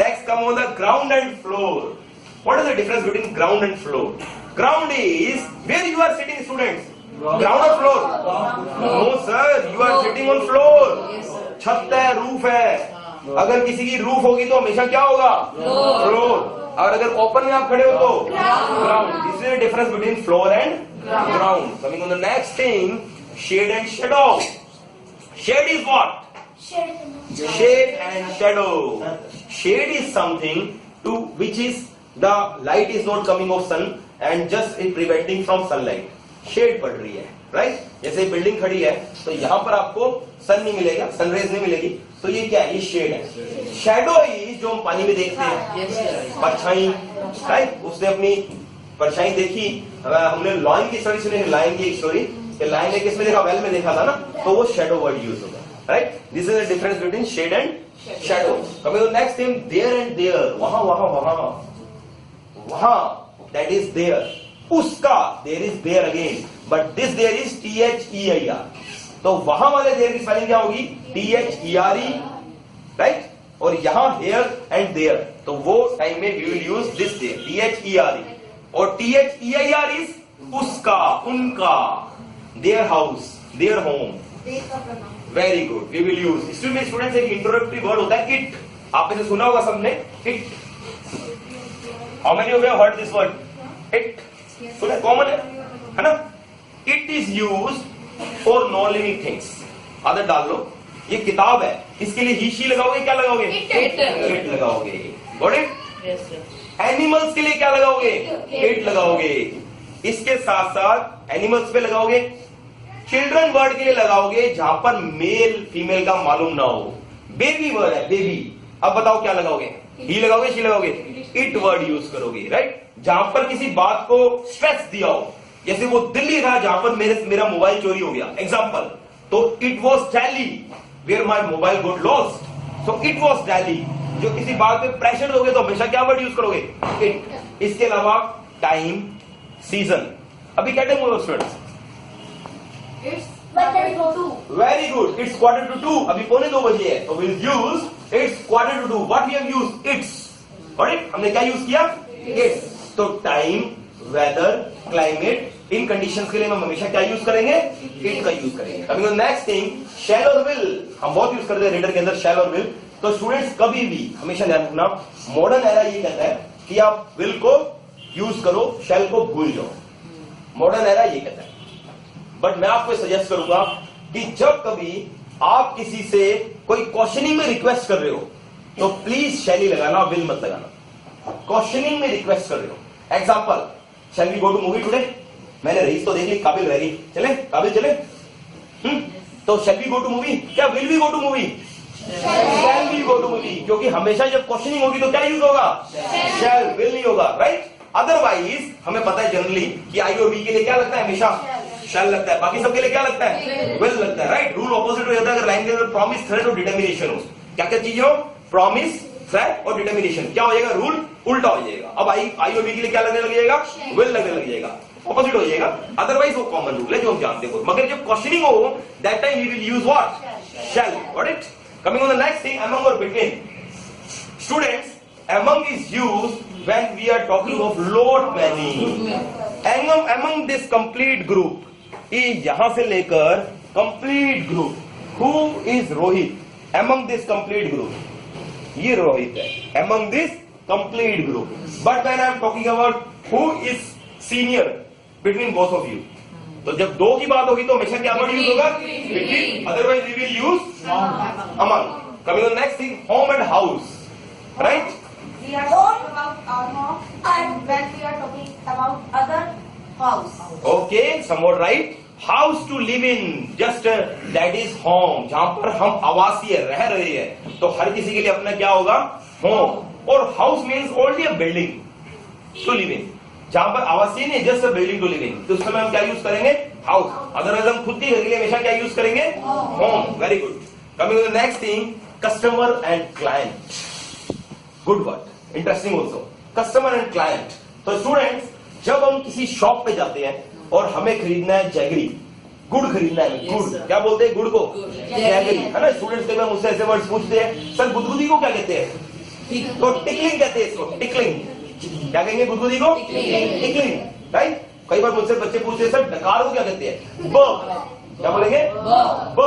Next come on the ground and floor. What is the difference between ground and floor? Ground is where you are sitting students. Ground और floor? No sir, you are sitting on floor. छत है, roof है. अगर किसी की roof होगी तो हमेशा क्या होगा, फ्लोर. और अगर ओपन में आप खड़े हो तो ground. This is the difference between floor and ground. Coming on the next thing, shade and shadow. Shade is what? Shade and shadow. Shade is something to which is the light is not coming of sun and just is preventing from sunlight. Shade पड़ रही है, right? जैसे building खड़ी है तो यहाँ पर आपको सन नहीं मिलेगा, सनरेज नहीं मिलेगी, तो ये क्या है, ये शेड है. शैडो इज जो हम पानी में देखते हैं, परछाई, राइट. उसने अपनी परछाई देखी. हमने लाइन की स्टोरी सुनी, लाइन की एक स्टोरी, लाइन ने किसमें देखा, वेल में देखा था ना, तो वो शेडो वर्ड यूज होगा, right. This is the difference between shade and shadow. Coming to next thing, there and there. वहां वहां वहां वहां, दैट इज देयर. उसका, there is there again, but this there is THEIR. तो वहां वाले there की स्पेलिंग क्या होगी, THERE, राइट. और यहां हेयर एंड देयर, तो वो टाइम में we will use this there, THERE. और THEIR इज उसका, उनका, their house, their home. Very good. We will use. इसमें स्टूडेंट्स एक इंट्रोडक्टरी वर्ड होता है इट. आपने सुना होगा सबने it. How many of you have heard this word? It. सुना, कॉमन है ना. It is used for non-living things. आदत डाल लो. ये किताब है, इसके लिए ही शी लगाओगे, क्या लगाओगे, इट लगाओगे. Got it? Yes sir. Animals के लिए क्या लगाओगे, इट लगाओगे. इसके साथ साथ एनिमल्स पे लगाओगे. चिल्ड्रन वर्ड के लिए लगाओगे जहां पर मेल फीमेल का मालूम ना हो. बेबी वर्ड है, बेबी. अब बताओ क्या लगाओगे, ही लगाओगे, शी लगाओगे, इट वर्ड यूज करोगे, राइट. जहां पर किसी बात को स्ट्रेस दिया हो, जैसे वो दिल्ली था जहां पर मेरा मोबाइल चोरी हो गया, एग्जाम्पल, तो it was Delhi where my mobile got lost. So it was Delhi. जो किसी बात पे प्रेशर दोगे तो हमेशा क्या वर्ड यूज करोगे, इट. इसके अलावा टाइम, सीजन. अभी क्या टाइम होगा students, very good, it's quarter to 2, अभी 1:45 बजे है, तो will use it's quarter to 2. What we have used? It's. Alright, हमने क्या यूज किया? इट्स. तो time, weather, climate, in conditions के लिए हम हमेशा क्या यूज करेंगे? इट का यूज करेंगे. अभी नेक्स्ट थिंग, शैल और विल. हम बहुत यूज करते हैं रीडर के अंदर शैल और विल. तो स्टूडेंट्स कभी भी हमेशा ध्यान रखना, मॉडर्न एरा ये कहता है कि आप विल को यूज करो, शैल को भूल जाओ. मॉडर्न एरा ये कहता है. बट मैं आपको सजेस्ट करूंगा कि जब कभी आप किसी से कोई क्वेश्चनिंग में रिक्वेस्ट कर रहे हो तो प्लीज शैल ही लगाना, विल मत लगाना. क्वेश्चनिंग में रिक्वेस्ट कर रहे हो. Example, shall we go to movie today? मैंने रईस तो देख ली, काबिल रह गई, चले काबिल चले. तो shall we go to movie? क्या will we go to movie? Shall we go to movie. क्योंकि हमेशा जब क्वेश्चनिंग होगी तो क्या यूज होगा? शैल, विल नहीं होगा. राइट. अदरवाइज हमें पता है जनरली कि आई और वी के लिए क्या लगता है? हमेशा शैल लगता है. बाकी सबके लिए क्या लगता है? विल लगता है. राइट. रूल ऑपोजिट हो जाता है अगर लाइन के अंदर प्रॉमिस, थ्रेट और डिटर्मिनेशन हो. क्या क्या चीजें हो? प्रॉमिस, थ्रेट और डिटर्मिनेशन. क्या हो जाएगा? रूल उल्टा हो जाएगा. अब आई और वी के लिए क्या लगने लग जाएगा? विल लगने लग जाएगा. ऑपोजिट हो जाएगा. अदरवाइज वो कॉमन रूल है जो हम जानते हो. मगर जब क्वेश्चनिंग हो that time we will use what? Shall. Got it? Coming on the next thing, among और between. Students, among is used when we are talking of lot many. Among this complete group, यहां से लेकर complete group. Who is Rohit? Among this complete group, ये रोहित है. Among this complete group. But when I am talking about who is senior between both of you, तो जब दो की बात होगी तो हमेशा क्या वर्ड यूज होगा? Between. Otherwise we will use among. Coming on the next thing, home and house. Right? We are talking about our home, and when we are talking about other house. Okay, somewhat right. House to live in, just that is home. जहां पर हम आवासीय रह रहे हैं तो हर किसी के लिए अपना क्या होगा? Home. और house means only a building to live in. जहां पर आवासीय नहीं, just a building to live in. तो उस समय हम क्या यूज करेंगे? House. अदरवाइज हम खुद के घर के लिए हमेशा क्या यूज करेंगे? Home. Very good. Coming to the next thing, customer and client. Good word. Interesting also. Customer and client. तो स्टूडेंट्स, जब हम किसी शॉप पे जाते हैं और हमें खरीदना है जैगरी, गुड़ खरीदना है. गुड़ क्या बोलते हैं? गुड़ को जैगरी, है ना. स्टूडेंट्स कई बार मुझसे ऐसे वर्ड्स पूछते हैं, सर गुदगुदी को क्या कहते हैं? तो टिकलिंग कहते हैं इसको. टिकलिंग. क्या कहेंगे गुदगुदी को? टिकलिंग. राइट. कई बार मुझसे बच्चे पूछते हैं, सर डकार को क्या कहते हैं? ब. क्या बोलेंगे? ब.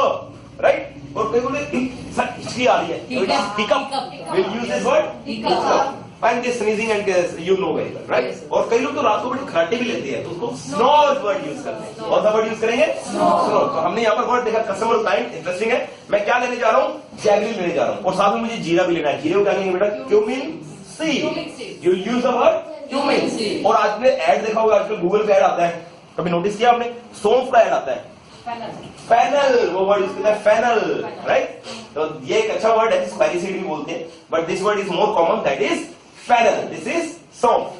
राइट. और कई बोले सर हिचकी आ रही है, hiccup. Will use this word hiccup. And this sneezing and you know very well, right? और कई लोग तो रात को बड़ी खराटे भी लेते हैं तो उसको snore वर्ड यूज करते हैं. कौन सा वर्ड यूज करेंगे? Snore. तो हमने यहाँ पर वर्ड देखा कस्टमर क्लाइंट. इंटरेस्टिंग है. मैं क्या लेने जा रहा हूँ? जैगरी लेने जा रहा हूँ. और साथ में मुझे जीरा भी लेना है. जीरे को क्या कहेंगे बेटा? Cumin seed. You use the word cumin seed. और आज ने ऐड देखा होगा, आजकल गूगल पे ऐड आता है, कभी नोटिस किया आपने? सौंफ का ऐड आता है. फेनल, वो वर्ड यूज करता है फेनल. राइट. तो ये एक अच्छा वर्ड है, स्पाइसी भी बोलते हैं, but this word is more common, that is fennel. This is saunf.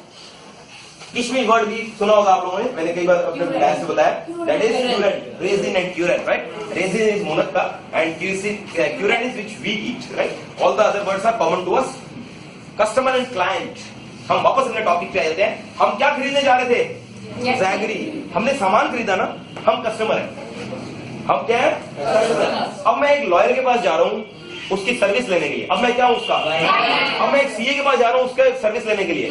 Kishmish word भी सुना होगा आप लोगों ने, मैंने कई बार अपने क्लास में बताया. That is currant. Raisin and currant. Right. Raisin is मुनक्का and currant is which we eat. Right. All the other words are common to us. Customer and client. हम वापस अपने टॉपिक पे आ जाते हैं. हम क्या खरीदने जा रहे थे? जैगरी. हमने सामान खरीदा ना, हम कस्टमर हैं. हम क्या है? कस्टमर. अब मैं एक लॉयर के पास जा रहा हूँ उसकी सर्विस लेने के लिए. अब मैं क्या हूँ उसका? अब मैं एक सीए के पास जा रहा हूँ उसका सर्विस लेने के लिए.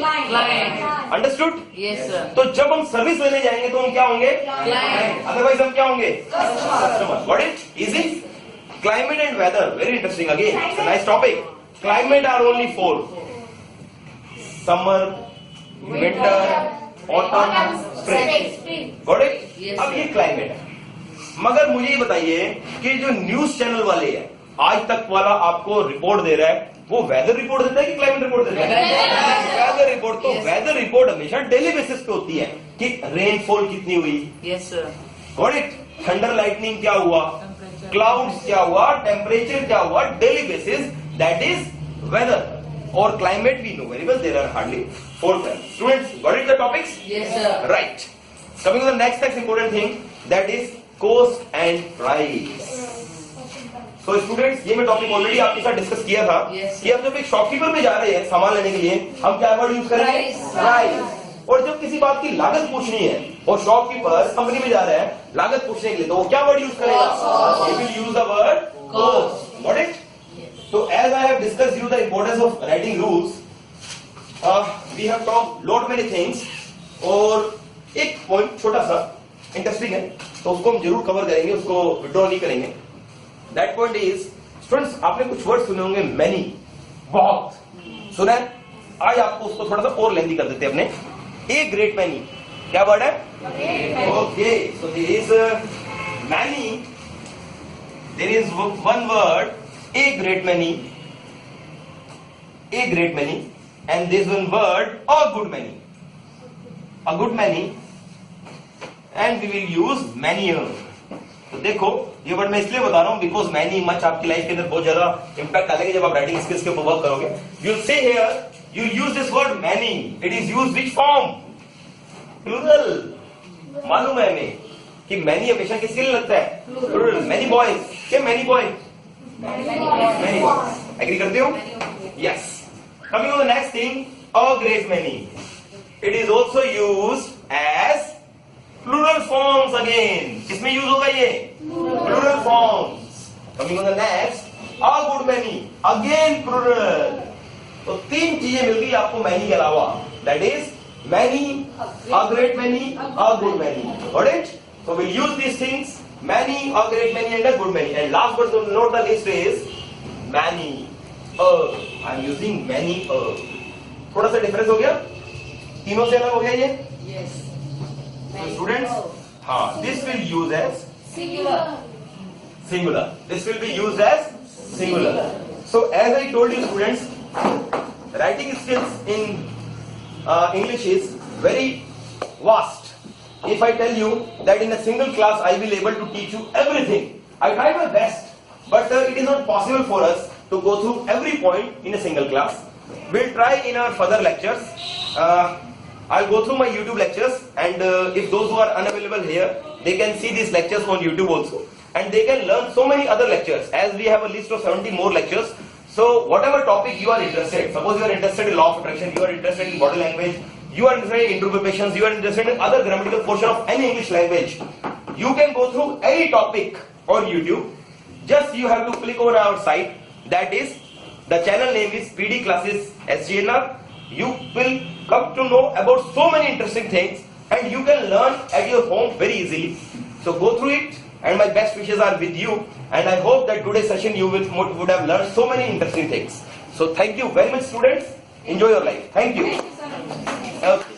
अंडरस्टूड? Yes sir. तो जब हम सर्विस लेने जाएंगे तो हम क्या होंगे? अदरवाइज हम क्या होंगे? Customer. What it? Easy. Climate and weather. Very interesting. Again it's a nice topic. Climate are only 4. Summer, winter, autumn, spring. Got it? अब ये क्लाइमेट है. मगर मुझे ये बताइए कि जो न्यूज चैनल वाले हैं, आज तक वाला आपको रिपोर्ट दे रहा है, वो वेदर रिपोर्ट देता है कि क्लाइमेट रिपोर्ट देता है? Weather report. तो वेदर रिपोर्ट हमेशा डेली बेसिस पे होती है कि रेनफॉल कितनी हुई. Yes sir. Got it? Thunder lightning क्या हुआ, क्लाउड्स क्या हुआ, टेम्परेचर क्या हुआ, daily basis. That is weather. और climate we know very well, there are hardly 4 terms. Students, got it the topics? Yes sir. Right. Coming to the next important thing, that is cost and price. So students, ये मैं topic already आपके साथ discuss किया था. Yes. कि हम जब एक शॉपकीपर पे जा रहे हैं सामान लेने के लिए, हम क्या वर्ड यूज करेंगे? प्राइस. और जब किसी बात की लागत पूछनी है और शॉपकीपर कंपनी में जा रहा है लागत पूछने के लिए, तो वो क्या वर्ड यूज करेगा? He will use the word cost. Got it? So as I have discussed you the importance of writing rules, we have talked lot many things. और एक पॉइंट छोटा सा इंटरेस्टिंग है, तो उसको हम जरूर कवर करेंगे, उसको विड्रॉ नहीं करेंगे. दैट पॉइंट इज, स्टूडेंट्स आपने कुछ वर्ड सुने होंगे, मैनी, बहुत सुना है. आज आपको उसको थोड़ा सा और लेंदी कर देते हैं अपने. ए ग्रेट मैनी, क्या वर्ड है? Okay, so there is many, there is one word, a great many, a great many, and this one word, a good many, a good many, and we will use manier. तो देखो ये word मैं इसलिए बता रहा हूं because many much आपकी life के अंदर बहुत ज्यादा इंपैक्ट डालेंगे जब आप राइटिंग स्किल्स के ऊपर वर्क करोगे. You will say here, you use this word many, it is used which form? Plural. मालूम है हमें कि मैनी हमेशा किसके लिए लगता है? प्लूरल. मैनी बॉयज, क्या many boys? Many boys. Agree करते हो? Yes. Coming on the next thing, a great many. It is also used as plural forms again. किसमें यूज होगा ये? Plural forms. Coming on the next, a good many. Again plural. तो तीन चीजें मिल गई आपको many के अलावा. That is many, a great many, a good many. Got it? So we'll use these things: many, a great many, and a good many. And last but not the least is many. I am using many. थोड़ा सा difference हो गया, तीनों से अलग हो गया ये. Yes. स्टूडेंट्स, हाँ, this will use as Singular. singular. This will be used as singular. So as I told you students, writing skills in English is very vast. If I tell you that in a single class I will able to teach you everything, I try my best, but it is not possible for us to go through every point in a single class. We'll try in our further lectures. I'll go through my YouTube lectures, and if those who are unavailable here, they can see these lectures on YouTube also, and they can learn so many other lectures, as we have a list of 70 more lectures. So whatever topic you are interested, suppose you are interested in law of attraction, you are interested in body language, you are interested in interpretations, you are interested in other grammatical portion of any English language, you can go through any topic on YouTube. Just you have to click on our site. That is, the channel name is PD Classes SGNR. You will come to know about so many interesting things, and you can learn at your home very easily. So go through it, and my best wishes are with you. And I hope that today's session you would have learned so many interesting things. So thank you very much, students. Enjoy your life. Thank you. Okay.